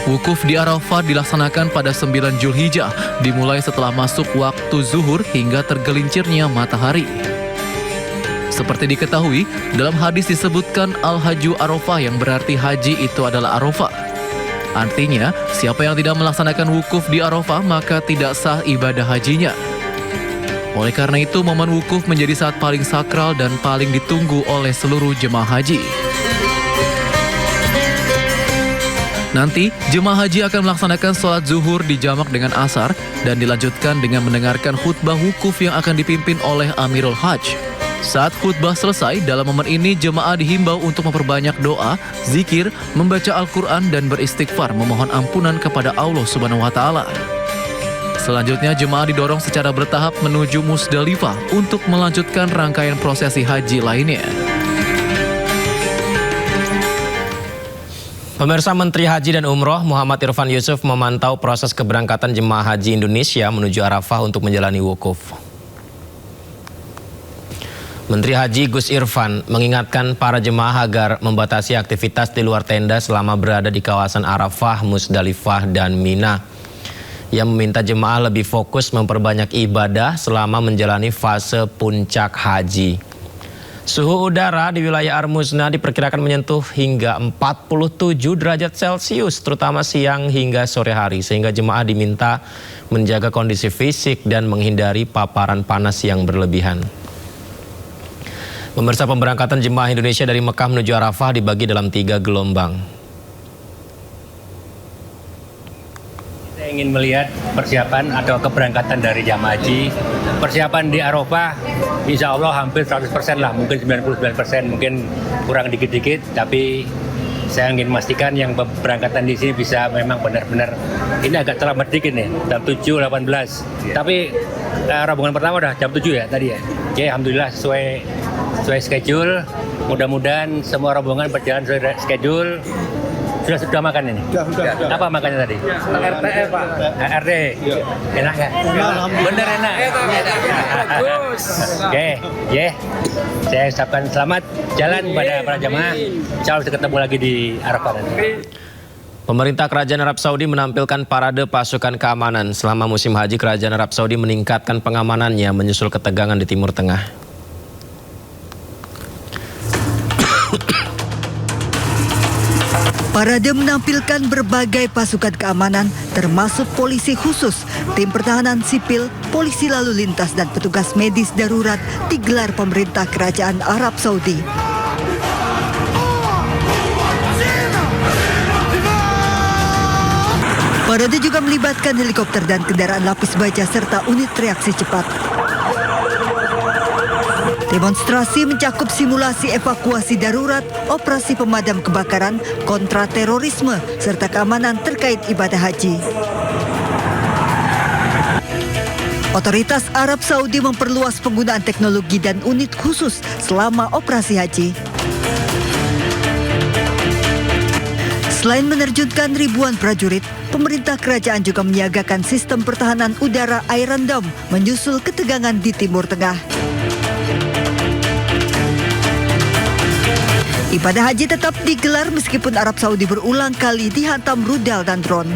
Wukuf di Arafah dilaksanakan pada 9 Zulhijjah, dimulai setelah masuk waktu zuhur hingga tergelincirnya matahari. Seperti diketahui, dalam hadis disebutkan Al-Hajju Arafah yang berarti haji itu adalah Arafah. Artinya, siapa yang tidak melaksanakan wukuf di Arafah maka tidak sah ibadah hajinya. Oleh karena itu, momen wukuf menjadi saat paling sakral dan paling ditunggu oleh seluruh jemaah haji. Nanti, jemaah haji akan melaksanakan sholat zuhur dijamak dengan asar dan dilanjutkan dengan mendengarkan khutbah wukuf yang akan dipimpin oleh Amirul Hajj. Saat khutbah selesai, dalam momen ini jemaah dihimbau untuk memperbanyak doa, zikir, membaca Al-Quran dan beristighfar memohon ampunan kepada Allah Subhanahu wa Ta'ala. Selanjutnya, jemaah didorong secara bertahap menuju Musdalifah untuk melanjutkan rangkaian prosesi haji lainnya. Pemirsa, Menteri Haji dan Umroh Muhammad Irfan Yusuf memantau proses keberangkatan jemaah haji Indonesia menuju Arafah untuk menjalani wukuf. Menteri Haji Gus Irfan mengingatkan para jemaah agar membatasi aktivitas di luar tenda selama berada di kawasan Arafah, Musdalifah, dan Mina. Ia meminta jemaah lebih fokus memperbanyak ibadah selama menjalani fase puncak haji. Suhu udara di wilayah Ar-Muznah diperkirakan menyentuh hingga 47 derajat Celcius, terutama siang hingga sore hari, sehingga jemaah diminta menjaga kondisi fisik dan menghindari paparan panas yang berlebihan. Pemirsa, pemberangkatan jemaah Indonesia dari Mekah menuju Arafah dibagi dalam 3 gelombang. Saya ingin melihat persiapan atau keberangkatan dari jamaah haji. Persiapan di Arafah insya Allah hampir 100% lah, mungkin 99%, mungkin kurang dikit-dikit, tapi saya ingin memastikan yang berangkatan di sini bisa memang benar-benar, ini agak terlambat dikit nih, jam 7.18. Tapi rombongan pertama udah jam 7 ya tadi ya. Oke, alhamdulillah sesuai schedule. Mudah-mudahan semua rombongan berjalan sesuai schedule. Sudah makan ini? Sudah. Apa makannya tadi? RT, Pak. RT. Enak ya? Bener enak. Oke, ya. Saya ucapkan selamat jalan kepada para jamaah. Insya Allah ketemu lagi di Arafah nanti. Pemerintah Kerajaan Arab Saudi menampilkan parade pasukan keamanan. Selama musim haji, Kerajaan Arab Saudi meningkatkan pengamanannya menyusul ketegangan di Timur Tengah. Parade menampilkan berbagai pasukan keamanan termasuk polisi khusus, tim pertahanan sipil, polisi lalu lintas dan petugas medis darurat digelar pemerintah Kerajaan Arab Saudi. Parade juga melibatkan helikopter dan kendaraan lapis baja serta unit reaksi cepat. Demonstrasi mencakup simulasi evakuasi darurat, operasi pemadam kebakaran, kontraterorisme, serta keamanan terkait ibadah haji. Otoritas Arab Saudi memperluas penggunaan teknologi dan unit khusus selama operasi haji. Selain menerjunkan ribuan prajurit, pemerintah kerajaan juga menyiagakan sistem pertahanan udara Iron Dome menyusul ketegangan di Timur Tengah. Ibadah haji tetap digelar meskipun Arab Saudi berulang kali dihantam rudal dan drone.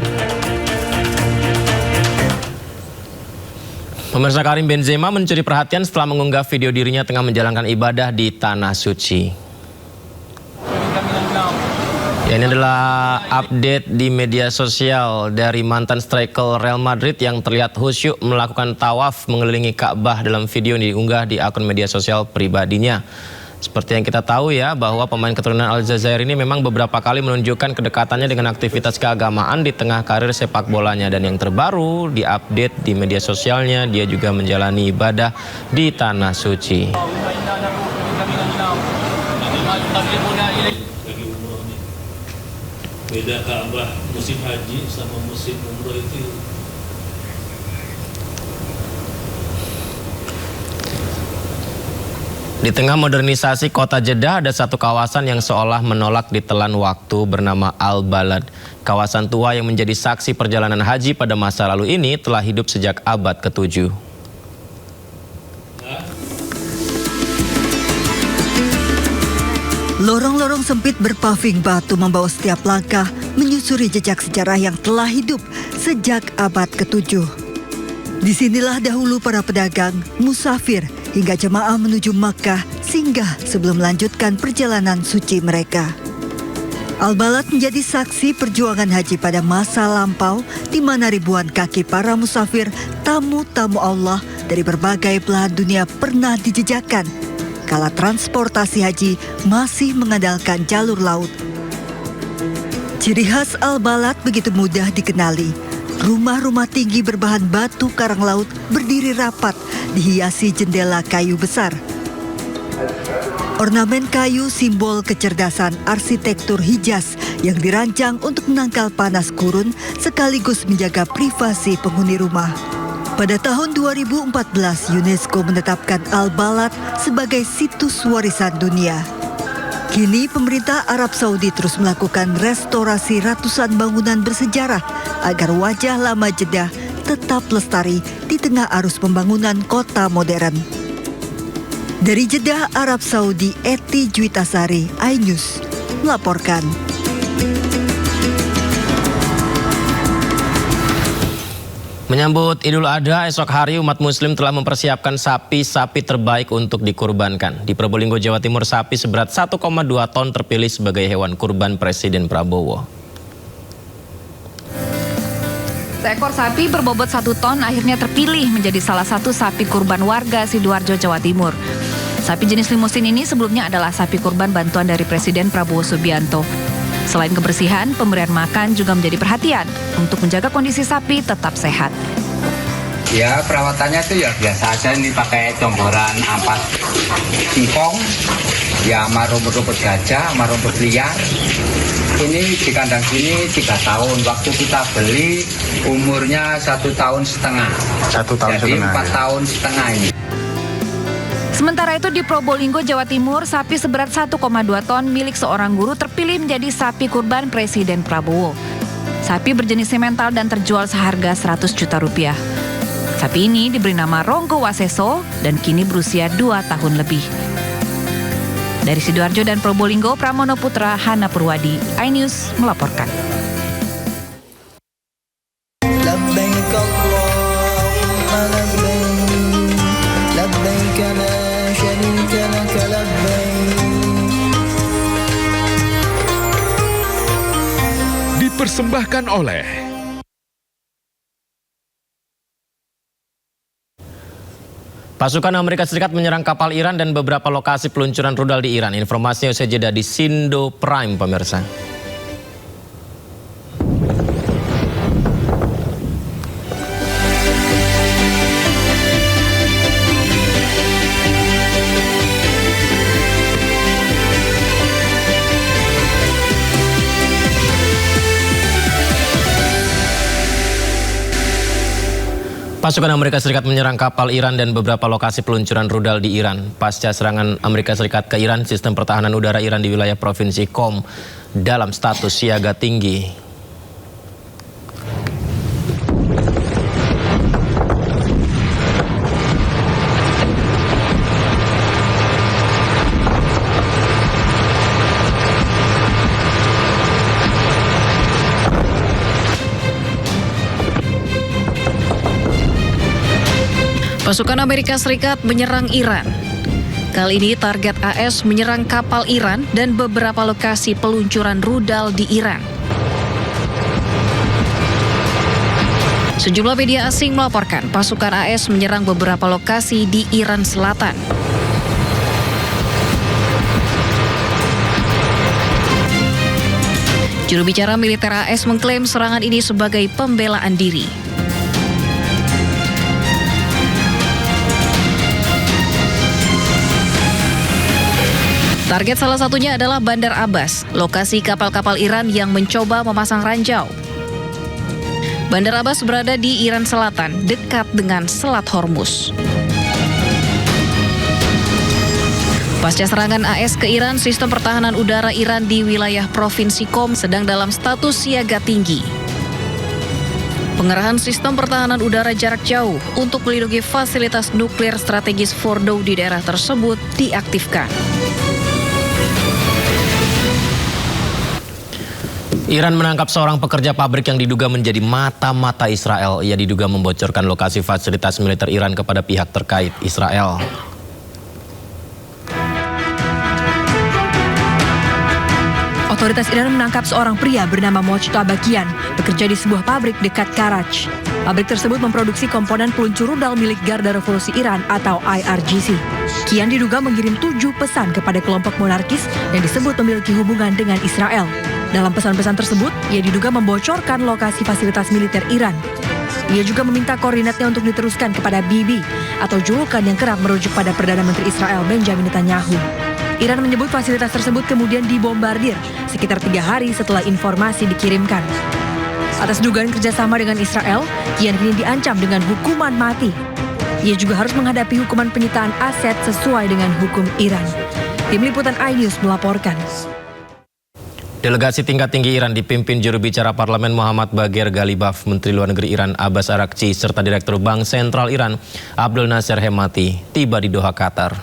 Pemirsa, Karim Benzema mencuri perhatian setelah mengunggah video dirinya tengah menjalankan ibadah di Tanah Suci. Ya, ini adalah update di media sosial dari mantan striker Real Madrid yang terlihat khusyuk melakukan tawaf mengelilingi Ka'bah dalam video yang diunggah di akun media sosial pribadinya. Seperti yang kita tahu ya, bahwa pemain keturunan Aljazair ini memang beberapa kali menunjukkan kedekatannya dengan aktivitas keagamaan di tengah karir sepak bolanya. Dan yang terbaru diupdate di media sosialnya, dia juga menjalani ibadah di Tanah Suci. Beda Ka'bah musim haji sama musim umroh itu. Di tengah modernisasi kota Jeddah, ada satu kawasan yang seolah menolak ditelan waktu bernama Al-Balad. Kawasan tua yang menjadi saksi perjalanan haji pada masa lalu ini telah hidup sejak abad ke-7. Lorong-lorong sempit berpaving batu membawa setiap langkah menyusuri jejak sejarah yang telah hidup sejak abad ke-7. Disinilah dahulu para pedagang, musafir, hingga jemaah menuju Makkah singgah sebelum melanjutkan perjalanan suci mereka. Al-Balad menjadi saksi perjuangan haji pada masa lampau di mana ribuan kaki para musafir, tamu-tamu Allah dari berbagai belahan dunia pernah dijejakkan kala transportasi haji masih mengandalkan jalur laut. Ciri khas Al-Balad begitu mudah dikenali. Rumah-rumah tinggi berbahan batu karang laut berdiri rapat, dihiasi jendela kayu besar. Ornamen kayu simbol kecerdasan arsitektur Hijaz yang dirancang untuk menangkal panas gurun sekaligus menjaga privasi penghuni rumah. Pada tahun 2014, UNESCO menetapkan Al-Balad sebagai situs warisan dunia. Kini pemerintah Arab Saudi terus melakukan restorasi ratusan bangunan bersejarah agar wajah lama Jeddah tetap lestari di tengah arus pembangunan kota modern. Dari Jeddah, Arab Saudi, Eti Juitasari, iNews melaporkan. Menyambut Idul Adha, esok hari umat muslim telah mempersiapkan sapi-sapi terbaik untuk dikurbankan. Di Probolinggo, Jawa Timur, sapi seberat 1,2 ton terpilih sebagai hewan kurban Presiden Prabowo. Seekor sapi berbobot 1 ton akhirnya terpilih menjadi salah satu sapi kurban warga Sidoarjo, Jawa Timur. Sapi jenis limusin ini sebelumnya adalah sapi kurban bantuan dari Presiden Prabowo Subianto. Selain kebersihan, pemberian makan juga menjadi perhatian untuk menjaga kondisi sapi tetap sehat. Ya, perawatannya itu ya biasa aja, ini pakai comboran ampas singkong, ya sama rumput-rumput gajah, sama rumput liar. Ini di kandang sini 3 tahun, waktu kita beli umurnya 1,5 tahun. 1 tahun jadi setengah. 4 tahun setengah ini. Sementara itu di Probolinggo, Jawa Timur, sapi seberat 1,2 ton milik seorang guru terpilih menjadi sapi kurban Presiden Prabowo. Sapi berjenis semental dan terjual seharga 100 juta rupiah. Sapi ini diberi nama Ronggo Waseso dan kini berusia 2 tahun lebih. Dari Sidoarjo dan Probolinggo, Pramono Putra, Hana Purwadi, iNews melaporkan. Dipersembahkan oleh Pasukan Amerika Serikat menyerang kapal Iran dan beberapa lokasi peluncuran rudal di Iran. Informasinya usai jeda di Sindo Prime, pemirsa. Pasukan Amerika Serikat menyerang kapal Iran dan beberapa lokasi peluncuran rudal di Iran. Pasca serangan Amerika Serikat ke Iran, sistem pertahanan udara Iran di wilayah Provinsi Qom dalam status siaga tinggi. Pasukan Amerika Serikat menyerang Iran. Kali ini target AS menyerang kapal Iran dan beberapa lokasi peluncuran rudal di Iran. Sejumlah media asing melaporkan pasukan AS menyerang beberapa lokasi di Iran Selatan. Juru bicara militer AS mengklaim serangan ini sebagai pembelaan diri. Target salah satunya adalah Bandar Abbas, lokasi kapal-kapal Iran yang mencoba memasang ranjau. Bandar Abbas berada di Iran Selatan, dekat dengan Selat Hormuz. Pasca serangan AS ke Iran, sistem pertahanan udara Iran di wilayah Provinsi Qom sedang dalam status siaga tinggi. Pengerahan sistem pertahanan udara jarak jauh untuk melindungi fasilitas nuklir strategis Fordow di daerah tersebut diaktifkan. Iran menangkap seorang pekerja pabrik yang diduga menjadi mata-mata Israel. Ia diduga membocorkan lokasi fasilitas militer Iran kepada pihak terkait Israel. Otoritas Iran menangkap seorang pria bernama Mojtaba Kian, bekerja di sebuah pabrik dekat Karaj. Pabrik tersebut memproduksi komponen peluncur rudal milik Garda Revolusi Iran atau IRGC. Kian diduga mengirim 7 pesan kepada kelompok monarkis yang disebut memiliki hubungan dengan Israel. Dalam pesan-pesan tersebut, ia diduga membocorkan lokasi fasilitas militer Iran. Ia juga meminta koordinatnya untuk diteruskan kepada Bibi atau julukan yang kerap merujuk pada Perdana Menteri Israel Benjamin Netanyahu. Iran menyebut fasilitas tersebut kemudian dibombardir sekitar 3 hari setelah informasi dikirimkan. Atas dugaan kerjasama dengan Israel, Kian kini diancam dengan hukuman mati. Ia juga harus menghadapi hukuman penyitaan aset sesuai dengan hukum Iran. Tim Liputan iNews melaporkan. Delegasi tingkat tinggi Iran dipimpin juru bicara Parlemen Muhammad Bagher Ghalibaf, Menteri Luar Negeri Iran Abbas Araghchi, serta Direktur Bank Sentral Iran Abdul Nasser Hemati tiba di Doha, Qatar.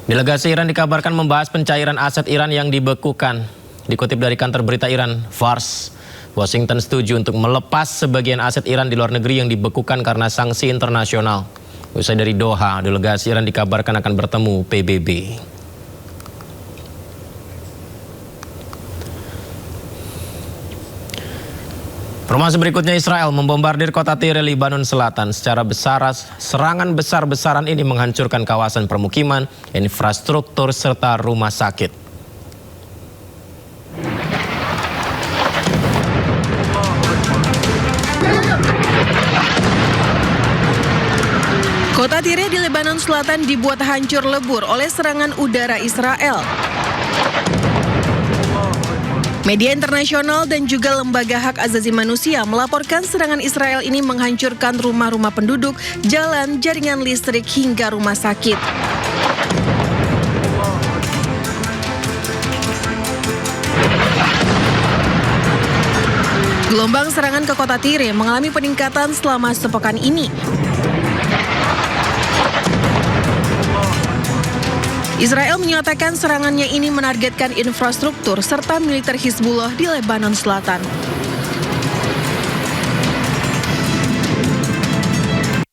Delegasi Iran dikabarkan membahas pencairan aset Iran yang dibekukan. Dikutip dari kantor berita Iran, Fars, Washington setuju untuk melepas sebagian aset Iran di luar negeri yang dibekukan karena sanksi internasional. Usai dari Doha, delegasi Iran dikabarkan akan bertemu PBB. Informasi berikutnya, Israel membombardir kota Tyre, Lebanon Selatan. Secara serangan besar-besaran ini menghancurkan kawasan permukiman, infrastruktur, serta rumah sakit. Kota Tyre di Lebanon Selatan dibuat hancur lebur oleh serangan udara Israel. Media internasional dan juga lembaga hak asasi manusia melaporkan serangan Israel ini menghancurkan rumah-rumah penduduk, jalan, jaringan listrik, hingga rumah sakit. Gelombang serangan ke kota Tyre mengalami peningkatan selama sepekan ini. Israel menyatakan serangannya ini menargetkan infrastruktur serta militer Hizbullah di Lebanon Selatan.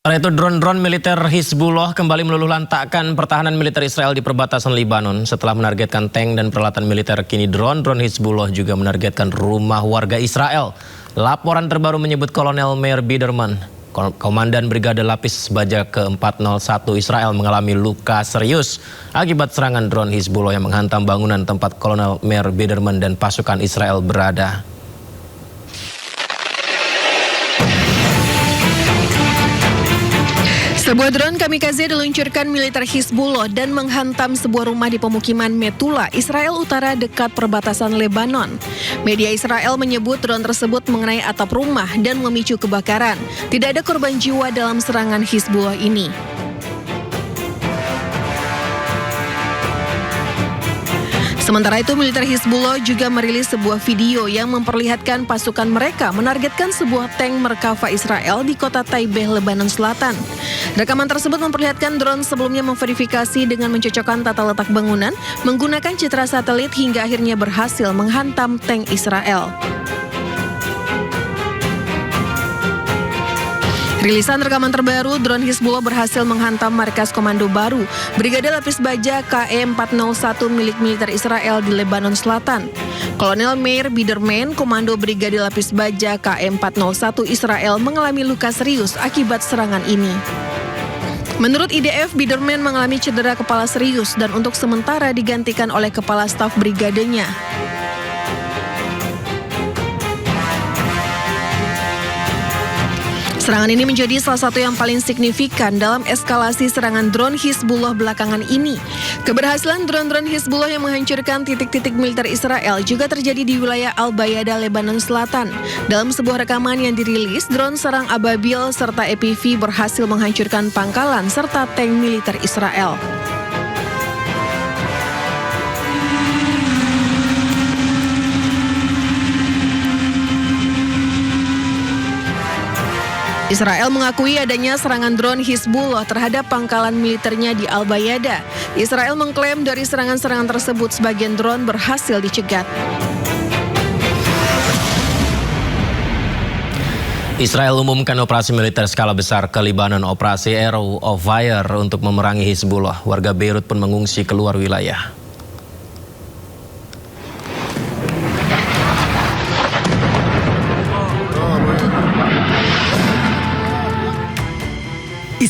Setelah itu, drone-drone militer Hizbullah kembali meluluh lantakkan pertahanan militer Israel di perbatasan Lebanon. Setelah menargetkan tank dan peralatan militer, kini drone-drone Hizbullah juga menargetkan rumah warga Israel. Laporan terbaru menyebut Kolonel Meir Biderman, Komandan Brigade Lapis Baja ke-401 Israel, mengalami luka serius akibat serangan drone Hizbullah yang menghantam bangunan tempat Kolonel Meir Biderman dan pasukan Israel berada. Sebuah drone kamikaze diluncurkan militer Hizbullah dan menghantam sebuah rumah di pemukiman Metula, Israel Utara dekat perbatasan Lebanon. Media Israel menyebut drone tersebut mengenai atap rumah dan memicu kebakaran. Tidak ada korban jiwa dalam serangan Hizbullah ini. Sementara itu, militer Hizbullah juga merilis sebuah video yang memperlihatkan pasukan mereka menargetkan sebuah tank Merkava Israel di kota Taibeh, Lebanon Selatan. Rekaman tersebut memperlihatkan drone sebelumnya memverifikasi dengan mencocokkan tata letak bangunan menggunakan citra satelit hingga akhirnya berhasil menghantam tank Israel. Rilisan rekaman terbaru, drone Hizbullah berhasil menghantam markas komando baru Brigade Lapis Baja KE-401 milik militer Israel di Lebanon Selatan. Kolonel Meir Biderman, Komando Brigade Lapis Baja KE-401 Israel, mengalami luka serius akibat serangan ini. Menurut IDF, Biderman mengalami cedera kepala serius dan untuk sementara digantikan oleh kepala staf brigadenya. Serangan ini menjadi salah satu yang paling signifikan dalam eskalasi serangan drone Hizbullah belakangan ini. Keberhasilan drone-drone Hizbullah yang menghancurkan titik-titik militer Israel juga terjadi di wilayah Al-Bayada, Lebanon Selatan. Dalam sebuah rekaman yang dirilis, drone serang Ababil serta EPV berhasil menghancurkan pangkalan serta tank militer Israel. Israel mengakui adanya serangan drone Hizbullah terhadap pangkalan militernya di Al-Bayada. Israel mengklaim dari serangan-serangan tersebut sebagian drone berhasil dicegat. Israel umumkan operasi militer skala besar ke Lebanon, operasi Arrow of Fire, untuk memerangi Hizbullah. Warga Beirut pun mengungsi keluar wilayah.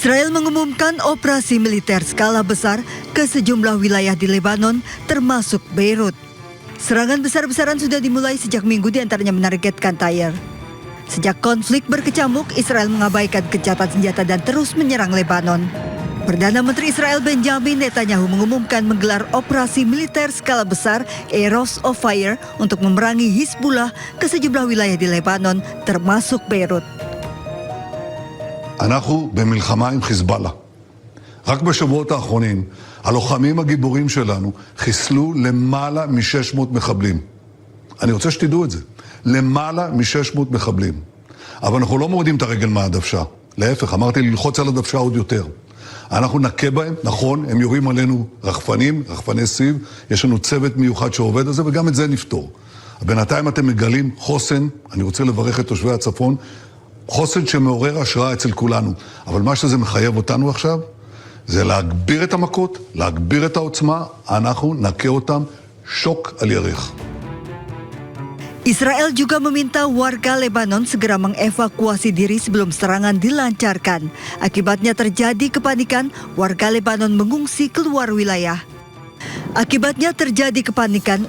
Israel mengumumkan operasi militer skala besar ke sejumlah wilayah di Lebanon, termasuk Beirut. Serangan besar-besaran sudah dimulai sejak Minggu, diantaranya menargetkan Tyre. Sejak konflik berkecamuk, Israel mengabaikan gencatan senjata dan terus menyerang Lebanon. Perdana Menteri Israel Benjamin Netanyahu mengumumkan menggelar operasi militer skala besar Arrows of Fire untuk memerangi Hizbullah ke sejumlah wilayah di Lebanon, termasuk Beirut. אנחנו במלחמה עם חיזבאללה. רק בשבועות האחרונים, הלוחמים הגיבורים שלנו חיסלו למעלה מ-600 מחבלים. אני רוצה שתדעו את זה. למעלה מ-600 מחבלים. אבל אנחנו לא מורידים את הרגל מהדוושה. להפך, אמרתי ללחוץ על הדוושה עוד יותר. אנחנו נכה בהם, נכון, הם יורים עלינו רחפני סיב, יש לנו צוות מיוחד שעובד על זה, וגם את זה נפתור. בינתיים אתם מגלים חוסן, אני רוצה לברך את תושבי הצפון, חוסן שמעורר השראה אצל כולנו. אבל מה שזה מחייב אותנו עכשיו, זה להגביר את המכות, להגביר את העוצמה, אנחנו נכה אותם שוק על ירך. Israel juga meminta warga Lebanon segera mengevakuasi diri sebelum serangan dilancarkan. Akibatnya terjadi kepanikan, warga Lebanon mengungsi keluar wilayah.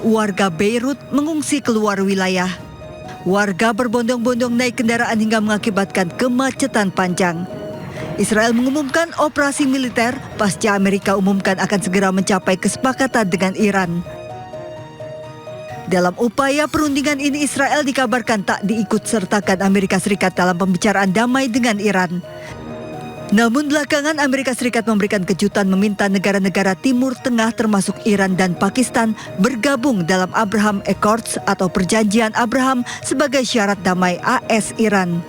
Warga Beirut mengungsi keluar wilayah. Warga berbondong-bondong naik kendaraan hingga mengakibatkan kemacetan panjang. Israel mengumumkan operasi militer pasca Amerika umumkan akan segera mencapai kesepakatan dengan Iran. Dalam upaya perundingan ini, Israel dikabarkan tak diikut-sertakan Amerika Serikat dalam pembicaraan damai dengan Iran. Namun belakangan Amerika Serikat memberikan kejutan meminta negara-negara Timur Tengah termasuk Iran dan Pakistan bergabung dalam Abraham Accords atau Perjanjian Abraham sebagai syarat damai AS-Iran.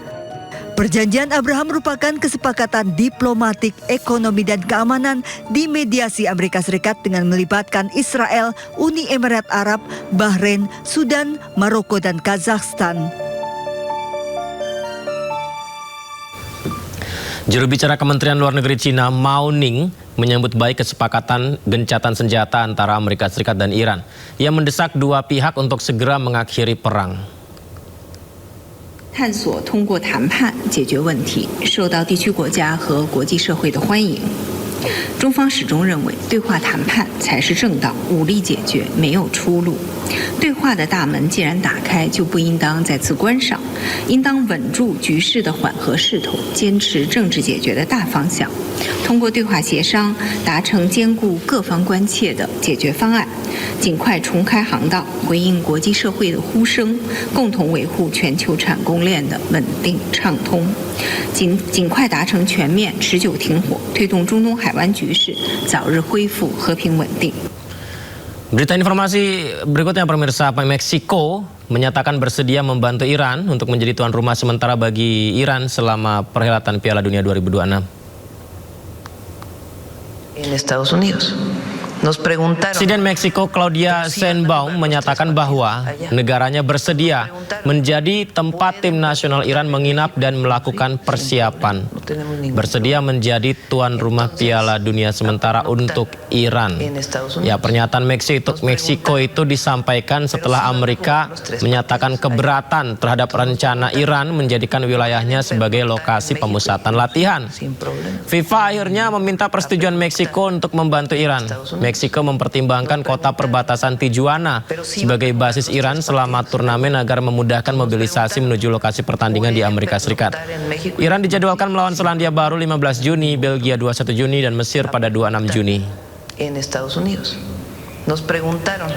Perjanjian Abraham merupakan kesepakatan diplomatik, ekonomi dan keamanan di mediasi Amerika Serikat dengan melibatkan Israel, Uni Emirat Arab, Bahrain, Sudan, Maroko dan Kazakhstan. Juru bicara Kementerian Luar Negeri Cina, Mao Ning, menyambut baik kesepakatan gencatan senjata antara Amerika Serikat dan Iran. Ia mendesak dua pihak untuk segera mengakhiri perang. 探索通过谈判解决问题，受到地区国家和国际社会的欢迎。中方始终认为，对话谈判才是正道，武力解决没有出路。对话的大门既然打开，就不应当再次关上，应当稳住局势的缓和势头，坚持政治解决的大方向，通过对话协商达成兼顾各方关切的解决方案，尽快重开航道，回应国际社会的呼声，共同维护全球产供链的稳定畅通，尽快达成全面持久停火，推动中东海湾局势早日恢复和平稳定。 Berita informasi berikutnya, pemirsa, Meksiko menyatakan bersedia membantu Iran untuk menjadi tuan rumah sementara bagi Iran selama perhelatan Piala Dunia 2026. En Estados Unidos. Presiden Meksiko Claudia Sheinbaum menyatakan bahwa negaranya bersedia menjadi tempat tim nasional Iran menginap dan melakukan persiapan. Bersedia menjadi tuan rumah Piala Dunia sementara untuk Iran. Ya, pernyataan Meksiko itu disampaikan setelah Amerika menyatakan keberatan terhadap rencana Iran menjadikan wilayahnya sebagai lokasi pemusatan latihan. FIFA akhirnya meminta persetujuan Meksiko untuk membantu Iran. Meksiko mempertimbangkan kota perbatasan Tijuana sebagai basis Iran selama turnamen agar memudahkan mobilisasi menuju lokasi pertandingan di Amerika Serikat. Iran dijadwalkan melawan Selandia Baru 15 Juni, Belgia 21 Juni, dan Mesir pada 26 Juni. En Estados Unidos. Nos preguntaron.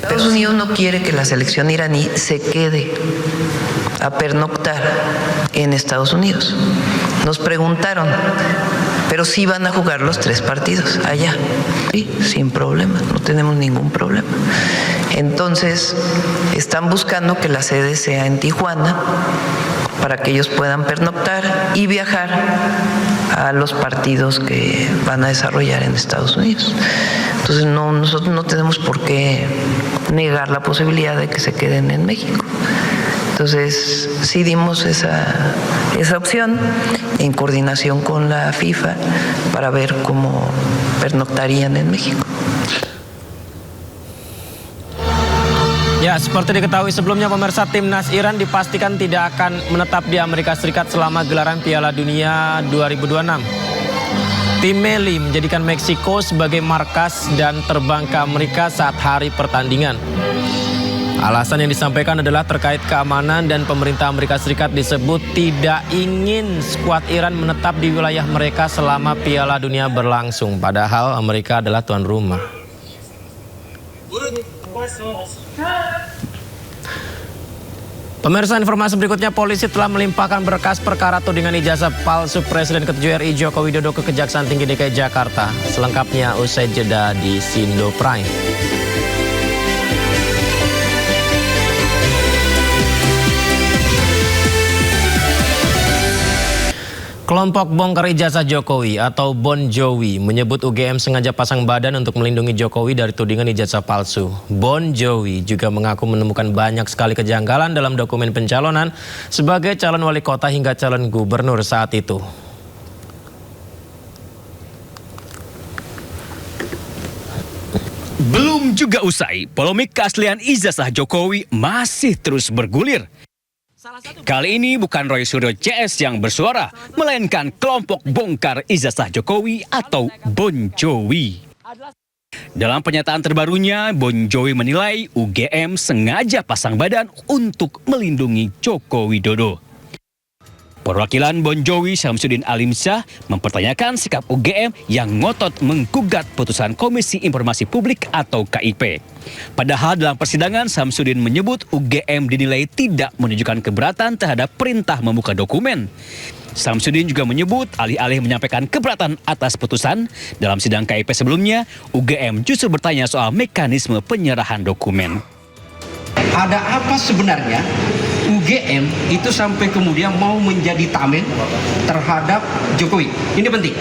Estados Unidos no quiere que la selección iraní se quede a pernoctar en Estados Unidos. Nos preguntaron, pero sí van a jugar los 3 partidos allá. Sí, sin problema, no tenemos ningún problema. Entonces, están buscando que la sede sea en Tijuana para que ellos puedan pernoctar y viajar a los partidos que van a desarrollar en Estados Unidos. Entonces, nosotros no tenemos por qué negar la posibilidad de que se queden en México. Entonces, sí dimos esa opción en coordinación con la FIFA para ver cómo pernoctarían en México. Ya, seperti diketahui sebelumnya pemirsa, timnas Iran dipastikan tidak akan menetap di Amerika Serikat selama gelaran Piala Dunia 2026. Tim Meli menjadikan Meksiko sebagai markas dan terbang ke Amerika saat hari pertandingan. Alasan yang disampaikan adalah terkait keamanan dan pemerintah Amerika Serikat disebut tidak ingin skuad Iran menetap di wilayah mereka selama Piala Dunia berlangsung. Padahal Amerika adalah tuan rumah. Pemirsa, informasi berikutnya, polisi telah melimpahkan berkas perkara tudingan ijazah palsu Presiden ke-7 RI Joko Widodo ke Kejaksaan Tinggi DKI Jakarta. Selengkapnya usai jeda di Sindo Prime. Kelompok bongkar ijazah Jokowi atau Bon Jovi menyebut UGM sengaja pasang badan untuk melindungi Jokowi dari tudingan ijazah palsu. Bon Jovi juga mengaku menemukan banyak sekali kejanggalan dalam dokumen pencalonan sebagai calon wali kota hingga calon gubernur saat itu. Belum juga usai, polemik keaslian ijazah Jokowi masih terus bergulir. Kali ini bukan Roy Suryo CS yang bersuara, melainkan kelompok bongkar ijazah Jokowi atau Bon Jovi. Dalam pernyataan terbarunya, Bon Jovi menilai UGM sengaja pasang badan untuk melindungi Joko Widodo. Perwakilan Bon Jovi Syamsuddin Alimsyah mempertanyakan sikap UGM yang ngotot menggugat putusan Komisi Informasi Publik atau KIP. Padahal dalam persidangan Syamsuddin menyebut UGM dinilai tidak menunjukkan keberatan terhadap perintah membuka dokumen. Syamsuddin juga menyebut alih-alih menyampaikan keberatan atas putusan, dalam sidang KIP sebelumnya, UGM justru bertanya soal mekanisme penyerahan dokumen. Ada apa sebenarnya UGM itu sampai kemudian mau menjadi tameng terhadap Jokowi? Ini penting.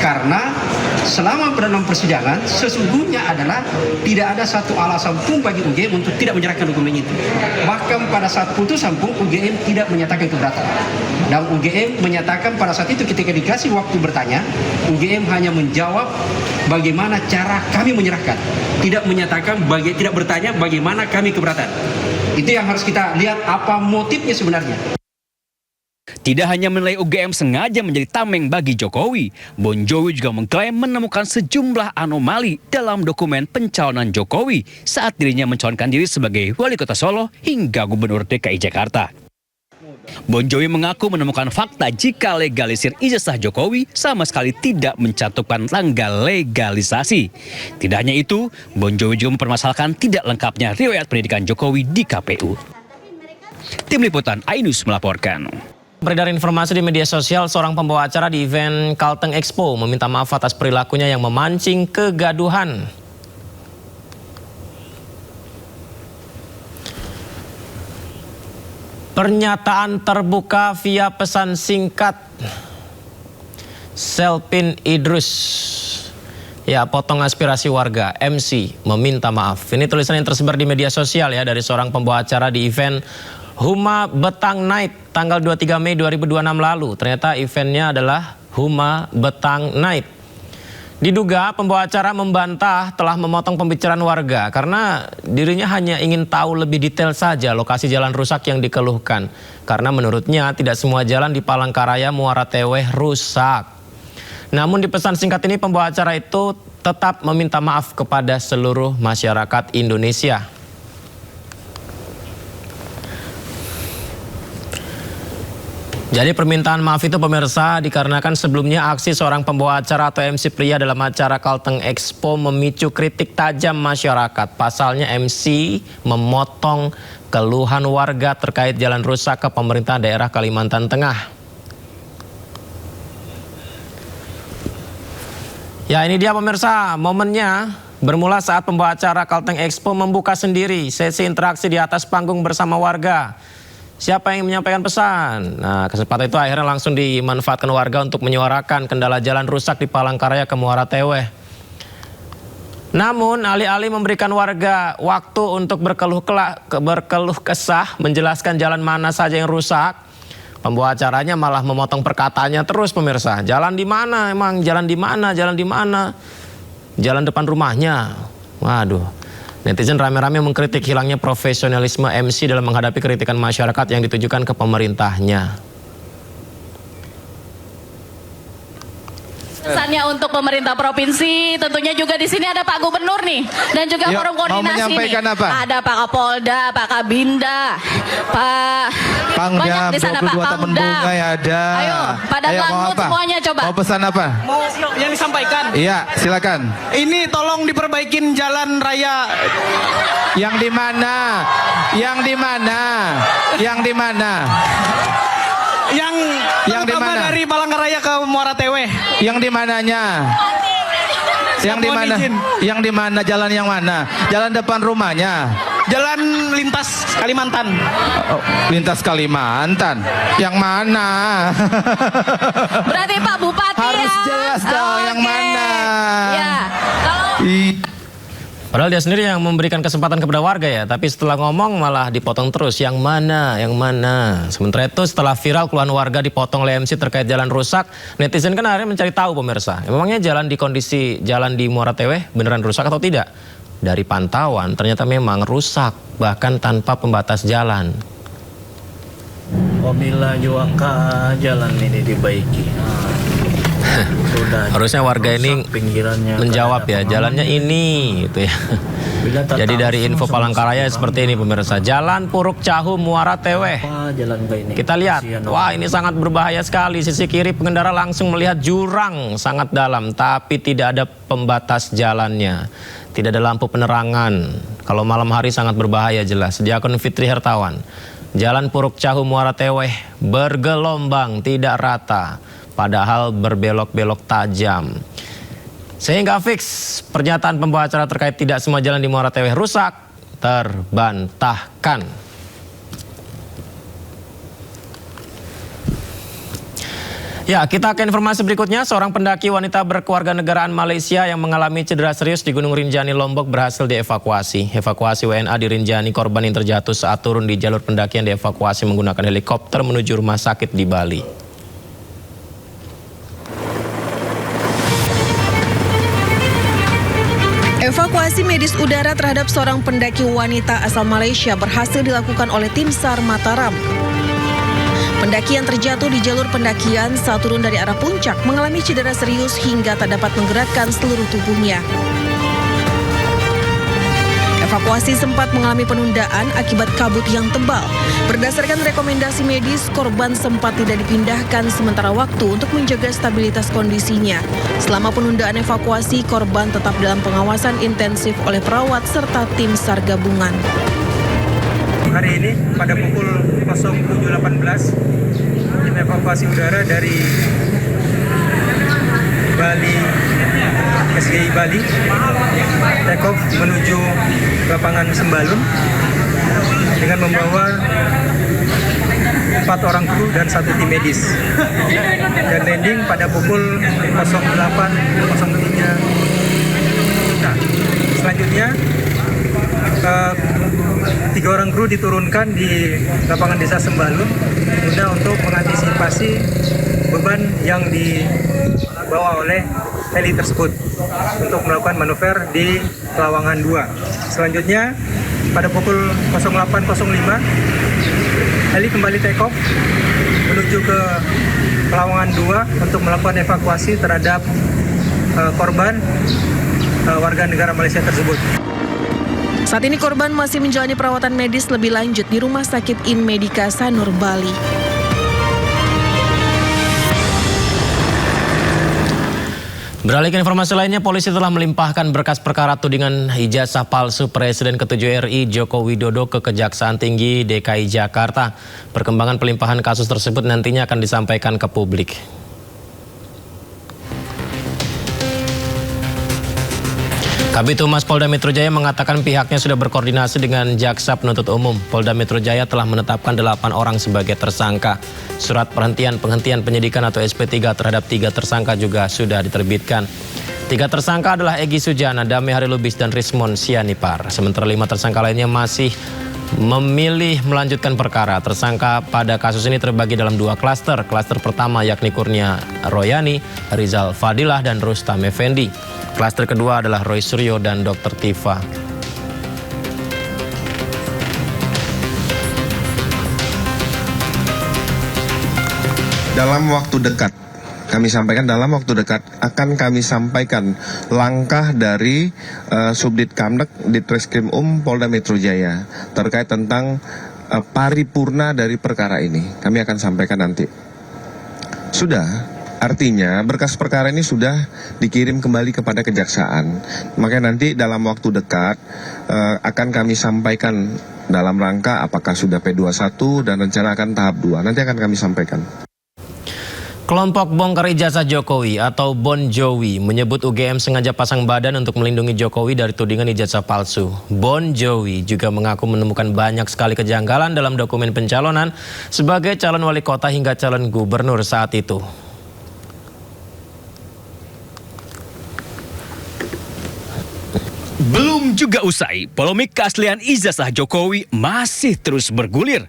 Karena selama dalam persidangan sesungguhnya adalah tidak ada satu alasan pun bagi UGM untuk tidak menyerahkan dokumen itu. Bahkan pada saat putusan pun UGM tidak menyatakan keberatan. Dan UGM menyatakan pada saat itu ketika dikasih waktu bertanya, UGM hanya menjawab bagaimana cara kami menyerahkan. Tidak menyatakan, tidak bertanya bagaimana kami keberatan. Itu yang harus kita lihat apa motifnya sebenarnya. Tidak hanya menilai UGM sengaja menjadi tameng bagi Jokowi, Bon Jovi juga mengklaim menemukan sejumlah anomali dalam dokumen pencalonan Jokowi saat dirinya mencalonkan diri sebagai wali kota Solo hingga gubernur DKI Jakarta. Bon Jovi mengaku menemukan fakta jika legalisir ijazah Jokowi sama sekali tidak mencantumkan tanggal legalisasi. Tidak hanya itu, Bon Jovi juga mempermasalahkan tidak lengkapnya riwayat pendidikan Jokowi di KPU. Tim Liputan iNews melaporkan. Beredar informasi di media sosial, seorang pembawa acara di event Kalteng Expo meminta maaf atas perilakunya yang memancing kegaduhan. Pernyataan terbuka via pesan singkat Selpin Idrus. Ya, potong aspirasi warga, MC meminta maaf. Ini tulisan yang tersebar di media sosial ya dari seorang pembawa acara di event Huma Betang Night tanggal 23 Mei 2026 lalu. Ternyata eventnya adalah Huma Betang Night. Diduga pembawa acara membantah telah memotong pembicaraan warga karena dirinya hanya ingin tahu lebih detail saja lokasi jalan rusak yang dikeluhkan. Karena menurutnya tidak semua jalan di Palangkaraya Muara Teweh rusak. Namun di pesan singkat ini pembawa acara itu tetap meminta maaf kepada seluruh masyarakat Indonesia. Jadi permintaan maaf itu pemirsa dikarenakan sebelumnya aksi seorang pembawa acara atau MC pria dalam acara Kalteng Expo memicu kritik tajam masyarakat. Pasalnya MC memotong keluhan warga terkait jalan rusak ke pemerintah daerah Kalimantan Tengah. Ya, ini dia pemirsa, momennya bermula saat pembawa acara Kalteng Expo membuka sendiri sesi interaksi di atas panggung bersama warga. Siapa yang menyampaikan pesan? Nah, kesempatan itu akhirnya langsung dimanfaatkan warga untuk menyuarakan kendala jalan rusak di Palangkaraya ke Muara Teweh. Namun, alih-alih memberikan warga waktu untuk berkeluh kesah, menjelaskan jalan mana saja yang rusak, pembawa acaranya malah memotong perkataannya terus pemirsa. Jalan di mana emang? Jalan di mana? Jalan di mana? Jalan depan rumahnya. Waduh. Netizen rame-rame mengkritik hilangnya profesionalisme MC dalam menghadapi kritikan masyarakat yang ditujukan ke pemerintahnya. Pesannya untuk pemerintah provinsi, tentunya juga di sini ada Pak Gubernur nih, dan juga Yuk, forum koordinasi mau menyampaikan nih. apa? Ada Pak Kapolda, Pak Kabinda, Pak Pangdam, banyak di sana Pak 22 Taman Bunga ya ada. Ayo, pada Ayo, mau Langgut apa? semuanya coba. Mau pesan apa? Mau yang disampaikan. Iya, silakan. Ini tolong diperbaikin jalan raya. Yang di mana? Yang di mana? Yang di mana? Yang di terutama mana? dari Palangkaraya ke Muara Tewe. Yang di mananya? Yang di mana? Yang di mana? Jalan yang mana? Jalan depan rumahnya. Jalan lintas Kalimantan. Oh, lintas Kalimantan. Yang mana? Berarti Pak Bupati harus ya. jelas dong yang mana. Ya. Kalau Padahal dia sendiri yang memberikan kesempatan kepada warga ya, tapi setelah ngomong malah dipotong terus. Yang mana? Yang mana? Sementara itu setelah viral keluhan warga dipotong oleh MC terkait jalan rusak, netizen kan akhirnya mencari tahu pemirsa. Memangnya jalan di Muara Tewe beneran rusak atau tidak? Dari pantauan ternyata memang rusak, bahkan tanpa pembatas jalan. Apabila juga jalan ini dibaiki. Harusnya warga ini menjawab ya, jalannya ini gitu ya. Jadi dari info Palangkaraya seperti ini pemirsa, Jalan Puruk Cahu Muara Tewe. Kita lihat, wah ini sangat berbahaya sekali. Sisi kiri pengendara langsung melihat jurang sangat dalam, tapi tidak ada pembatas jalannya. Tidak ada lampu penerangan. Kalau malam hari sangat berbahaya jelas. Di akun Fitri Hertawan, Jalan Puruk Cahu Muara Tewe bergelombang, tidak rata. Padahal berbelok-belok tajam. Sehingga fix pernyataan pembawa acara terkait tidak semua jalan di Muara Tewe rusak terbantahkan. Ya, kita ke informasi berikutnya. Seorang pendaki wanita berkewarganegaraan Malaysia yang mengalami cedera serius di Gunung Rinjani, Lombok berhasil dievakuasi. Evakuasi WNA di Rinjani, korban yang terjatuh saat turun di jalur pendakian dievakuasi menggunakan helikopter menuju rumah sakit di Bali. Evakuasi medis udara terhadap seorang pendaki wanita asal Malaysia berhasil dilakukan oleh tim SAR Mataram. Pendaki yang terjatuh di jalur pendakian saat turun dari arah puncak mengalami cedera serius hingga tak dapat menggerakkan seluruh tubuhnya. Evakuasi sempat mengalami penundaan akibat kabut yang tebal. Berdasarkan rekomendasi medis, korban sempat tidak dipindahkan sementara waktu untuk menjaga stabilitas kondisinya. Selama penundaan evakuasi, korban tetap dalam pengawasan intensif oleh perawat serta tim SAR gabungan. Hari ini pada pukul 07.18, tim evakuasi udara dari Bali, SGI Bali, take off menuju lapangan Sembalun dengan membawa 4 orang kru dan 1 tim medis, dan landing pada pukul 08.03. Nah, selanjutnya 3 orang kru diturunkan di lapangan desa Sembalun guna untuk mengantisipasi beban yang dibawa oleh heli tersebut untuk melakukan manuver di Pelawangan 2. Selanjutnya pada pukul 08.05 heli kembali take off menuju ke Pelawangan 2 untuk melakukan evakuasi terhadap korban warga negara Malaysia tersebut. Saat ini korban masih menjalani perawatan medis lebih lanjut di Rumah Sakit In Medica Sanur, Bali. Beralih ke informasi lainnya, polisi telah melimpahkan berkas perkara tudingan ijazah palsu Presiden ke-7 RI Joko Widodo ke Kejaksaan Tinggi DKI Jakarta. Perkembangan pelimpahan kasus tersebut nantinya akan disampaikan ke publik. Kabid Humas Polda Metro Jaya mengatakan pihaknya sudah berkoordinasi dengan Jaksa Penuntut Umum. Polda Metro Jaya telah menetapkan 8 orang sebagai tersangka. Surat penghentian penyidikan atau SP3 terhadap 3 tersangka juga sudah diterbitkan. 3 tersangka adalah Egy Sujana, Dame Hari Lubis, dan Rismon Sianipar. Sementara 5 tersangka lainnya masih memilih melanjutkan perkara. Tersangka pada kasus ini terbagi dalam 2 klaster. Klaster pertama yakni Kurnia Royani, Rizal Fadilah, dan Rustam Effendi. Klaster kedua adalah Roy Suryo dan Dr. Tifa. dalam waktu dekat, kami sampaikan dalam waktu dekat akan kami sampaikan langkah dari Subdit Kamnek Ditreskrim Polda Metro Jaya terkait tentang paripurna dari perkara ini. Kami akan sampaikan nanti. Sudah. Artinya berkas perkara ini sudah dikirim kembali kepada kejaksaan. Makanya nanti dalam waktu dekat akan kami sampaikan dalam rangka apakah sudah P21 dan rencana akan tahap 2. Nanti akan kami sampaikan. Kelompok bongkar ijazah Jokowi atau Bon Jovi menyebut UGM sengaja pasang badan untuk melindungi Jokowi dari tudingan ijazah palsu. Bon Jovi juga mengaku menemukan banyak sekali kejanggalan dalam dokumen pencalonan sebagai calon wali kota hingga calon gubernur saat itu. Belum juga usai, polemik keaslian ijazah Jokowi masih terus bergulir.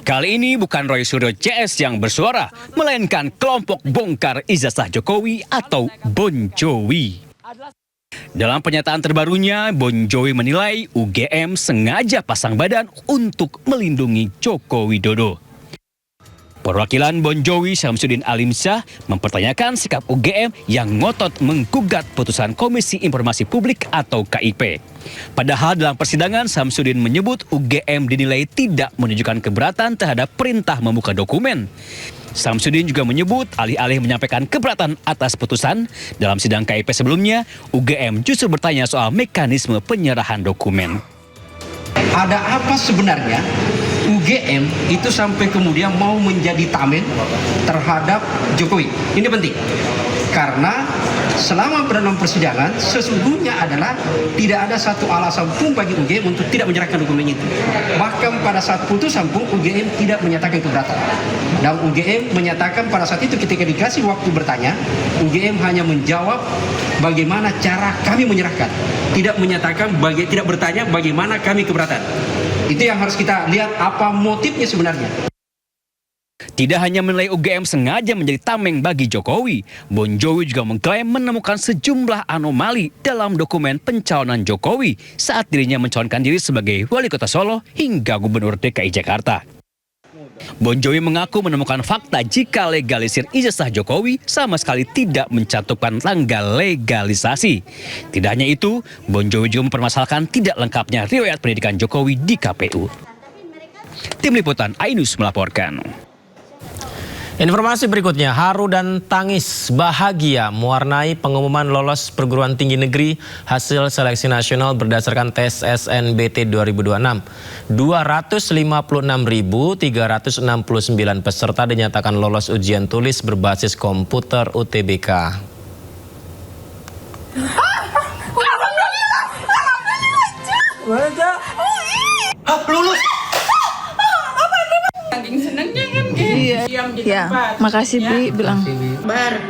Kali ini bukan Roy Suryo CS yang bersuara, melainkan kelompok bongkar ijazah Jokowi atau Bon Jovi. Dalam pernyataan terbarunya, Bon Jovi menilai UGM sengaja pasang badan untuk melindungi Joko Widodo. Perwakilan Bon Jovi Syamsuddin Alimsyah mempertanyakan sikap UGM yang ngotot menggugat putusan Komisi Informasi Publik atau KIP. Padahal dalam persidangan Syamsuddin menyebut UGM dinilai tidak menunjukkan keberatan terhadap perintah membuka dokumen. Syamsuddin juga menyebut alih-alih menyampaikan keberatan atas putusan, dalam sidang KIP sebelumnya, UGM justru bertanya soal mekanisme penyerahan dokumen. Ada apa sebenarnya UGM itu sampai kemudian mau menjadi tameng terhadap Jokowi? Ini penting. Karena selama dalam persidangan sesungguhnya adalah tidak ada satu alasan pun bagi UGM untuk tidak menyerahkan dokumen itu. Bahkan pada saat putusan pun UGM tidak menyatakan keberatan. Dan UGM menyatakan pada saat itu ketika dikasih waktu bertanya, UGM hanya menjawab bagaimana cara kami menyerahkan. Tidak menyatakan, tidak bertanya bagaimana kami keberatan. Itu yang harus kita lihat apa motifnya sebenarnya. Tidak hanya menilai UGM sengaja menjadi tameng bagi Jokowi, Bon Jovi juga mengklaim menemukan sejumlah anomali dalam dokumen pencalonan Jokowi saat dirinya mencalonkan diri sebagai wali kota Solo hingga gubernur DKI Jakarta. Bon Jovi mengaku menemukan fakta jika legalisir ijazah Jokowi sama sekali tidak mencantumkan tanggal legalisasi. Tidak hanya itu, Bon Jovi juga mempermasalahkan tidak lengkapnya riwayat pendidikan Jokowi di KPU. Tim Liputan iNews melaporkan. Informasi berikutnya, haru dan tangis bahagia mewarnai pengumuman lolos perguruan tinggi negeri hasil seleksi nasional berdasarkan tes SNBT 2026. 256.369 peserta dinyatakan lolos ujian tulis berbasis komputer UTBK. Lulus! Saking senangnya kan diam di tempat. Makasih Bi bilang. Bar.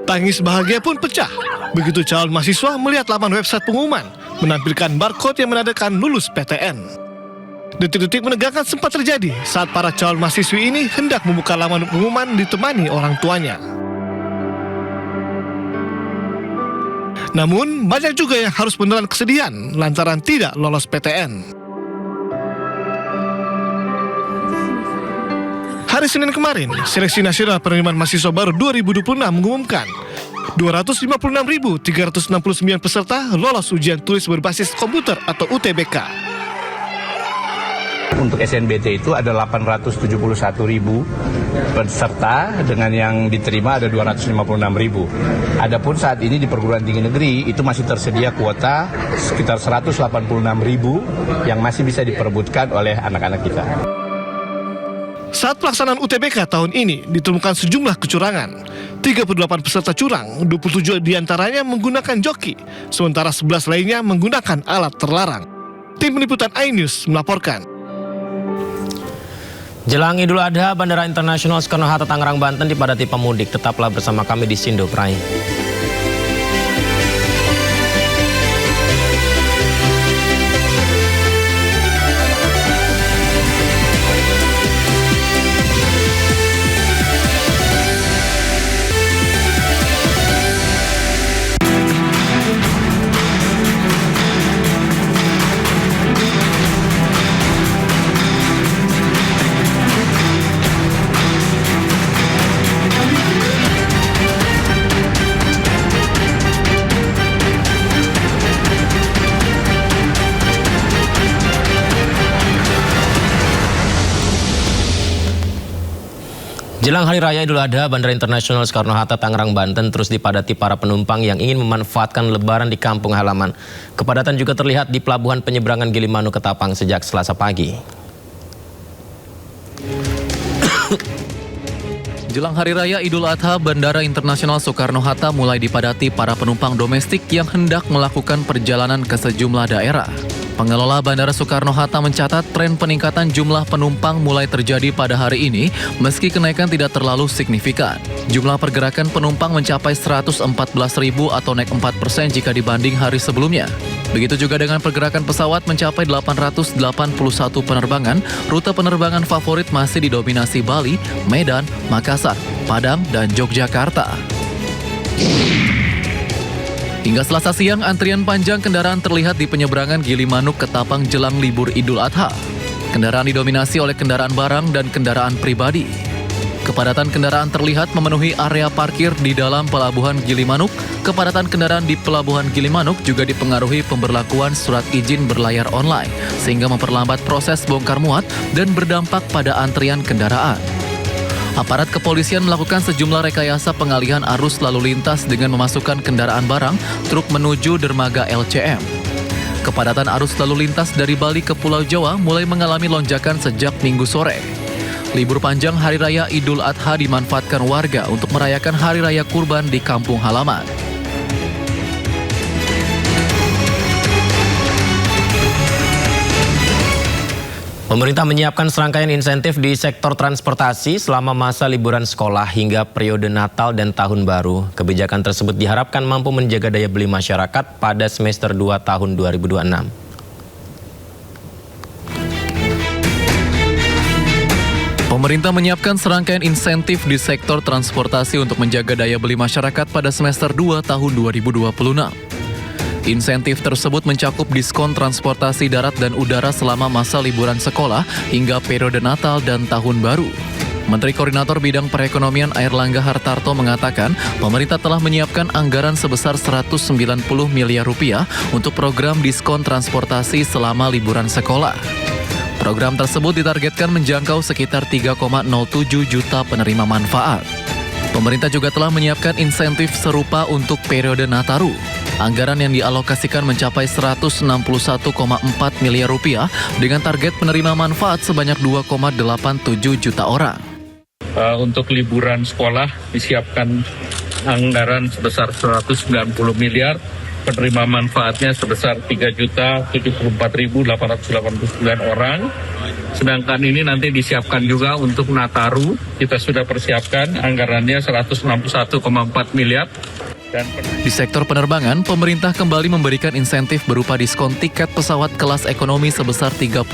Tangis bahagia pun pecah begitu calon mahasiswa melihat laman website pengumuman menampilkan barcode yang menandakan lulus PTN. Detik-detik menegangkan sempat terjadi saat para calon mahasiswi ini hendak membuka laman pengumuman ditemani orang tuanya. Namun, banyak juga yang harus menelan kesedihan lantaran tidak lolos PTN. Hari Senin kemarin, Seleksi Nasional Penerimaan Mahasiswa Baru 2026 mengumumkan 256.369 peserta lolos ujian tulis berbasis komputer atau UTBK. Untuk SNBT itu ada 871.000 peserta, dengan yang diterima ada 256.000. Adapun saat ini di perguruan tinggi negeri itu masih tersedia kuota sekitar 186.000 yang masih bisa diperebutkan oleh anak-anak kita. Saat pelaksanaan UTBK tahun ini ditemukan sejumlah kecurangan. 38 peserta curang, 27 diantaranya menggunakan joki, sementara 11 lainnya menggunakan alat terlarang. Tim Liputan iNews melaporkan. Jelang Idul Adha, Bandara Internasional Soekarno-Hatta Tangerang, Banten dipadati pemudik. Tetaplah bersama kami di Sindo Prime. Jelang Hari Raya Idul Adha, Bandara Internasional Soekarno-Hatta, Tangerang, Banten terus dipadati para penumpang yang ingin memanfaatkan lebaran di kampung halaman. Kepadatan juga terlihat di Pelabuhan Penyeberangan Gilimanuk Ketapang sejak Selasa pagi. Jelang Hari Raya Idul Adha, Bandara Internasional Soekarno-Hatta mulai dipadati para penumpang domestik yang hendak melakukan perjalanan ke sejumlah daerah. Pengelola Bandara Soekarno-Hatta mencatat tren peningkatan jumlah penumpang mulai terjadi pada hari ini, meski kenaikan tidak terlalu signifikan. Jumlah pergerakan penumpang mencapai 114.000 atau naik 4% jika dibanding hari sebelumnya. Begitu juga dengan pergerakan pesawat mencapai 881 penerbangan, rute penerbangan favorit masih didominasi Bali, Medan, Makassar, Padang, dan Yogyakarta. Hingga Selasa siang, antrian panjang kendaraan terlihat di penyeberangan Gilimanuk Ketapang jelang libur Idul Adha. Kendaraan didominasi oleh kendaraan barang dan kendaraan pribadi. Kepadatan kendaraan terlihat memenuhi area parkir di dalam Pelabuhan Gilimanuk. Kepadatan kendaraan di Pelabuhan Gilimanuk juga dipengaruhi pemberlakuan surat izin berlayar online, sehingga memperlambat proses bongkar muat dan berdampak pada antrian kendaraan. Aparat kepolisian melakukan sejumlah rekayasa pengalihan arus lalu lintas dengan memasukkan kendaraan barang truk menuju dermaga LCM. Kepadatan arus lalu lintas dari Bali ke Pulau Jawa mulai mengalami lonjakan sejak Minggu sore. Libur panjang Hari Raya Idul Adha dimanfaatkan warga untuk merayakan Hari Raya Kurban di kampung halaman. Pemerintah menyiapkan serangkaian insentif di sektor transportasi selama masa liburan sekolah hingga periode Natal dan Tahun Baru. Kebijakan tersebut diharapkan mampu menjaga daya beli masyarakat pada semester 2 tahun 2026. Pemerintah menyiapkan serangkaian insentif di sektor transportasi untuk menjaga daya beli masyarakat pada semester 2 tahun 2026. Insentif tersebut mencakup diskon transportasi darat dan udara selama masa liburan sekolah hingga periode Natal dan Tahun Baru. Menteri Koordinator Bidang Perekonomian Airlangga Hartarto mengatakan, pemerintah telah menyiapkan anggaran sebesar 190 miliar rupiah untuk program diskon transportasi selama liburan sekolah. Program tersebut ditargetkan menjangkau sekitar 3,07 juta penerima manfaat. Pemerintah juga telah menyiapkan insentif serupa untuk periode Nataru. Anggaran yang dialokasikan mencapai 161,4 miliar rupiah dengan target penerima manfaat sebanyak 2,87 juta orang. Untuk liburan sekolah disiapkan anggaran sebesar 190 miliar, penerima manfaatnya sebesar 3.074.889 orang. Sedangkan ini nanti disiapkan juga untuk Nataru, kita sudah persiapkan anggarannya 161,4 miliar. Di sektor penerbangan, pemerintah kembali memberikan insentif berupa diskon tiket pesawat kelas ekonomi sebesar 30%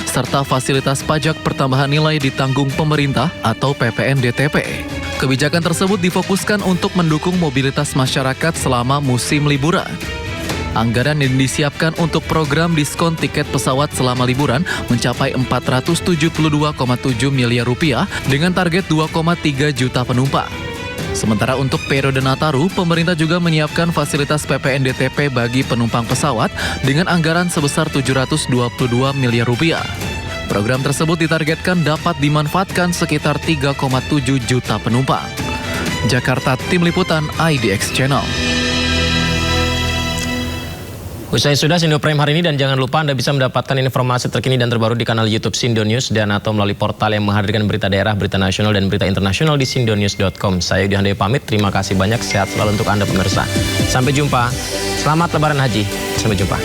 serta fasilitas pajak pertambahan nilai ditanggung pemerintah atau PPNDTP. Kebijakan tersebut difokuskan untuk mendukung mobilitas masyarakat selama musim liburan. Anggaran yang disiapkan untuk program diskon tiket pesawat selama liburan mencapai 472,7 miliar rupiah dengan target 2,3 juta penumpang. Sementara untuk periode Nataru, pemerintah juga menyiapkan fasilitas PPNDTP bagi penumpang pesawat dengan anggaran sebesar 722 miliar rupiah. Program tersebut ditargetkan dapat dimanfaatkan sekitar 3,7 juta penumpang. Jakarta, Tim Liputan IDX Channel. Usai sudah Sindo Prime hari ini, dan jangan lupa Anda bisa mendapatkan informasi terkini dan terbaru di kanal YouTube Sindo News dan atau melalui portal yang menghadirkan berita daerah, berita nasional dan berita internasional di sindonews.com. Saya Yudi Handai pamit, terima kasih banyak, sehat selalu untuk Anda pemirsa. Sampai jumpa, selamat Lebaran Haji, sampai jumpa.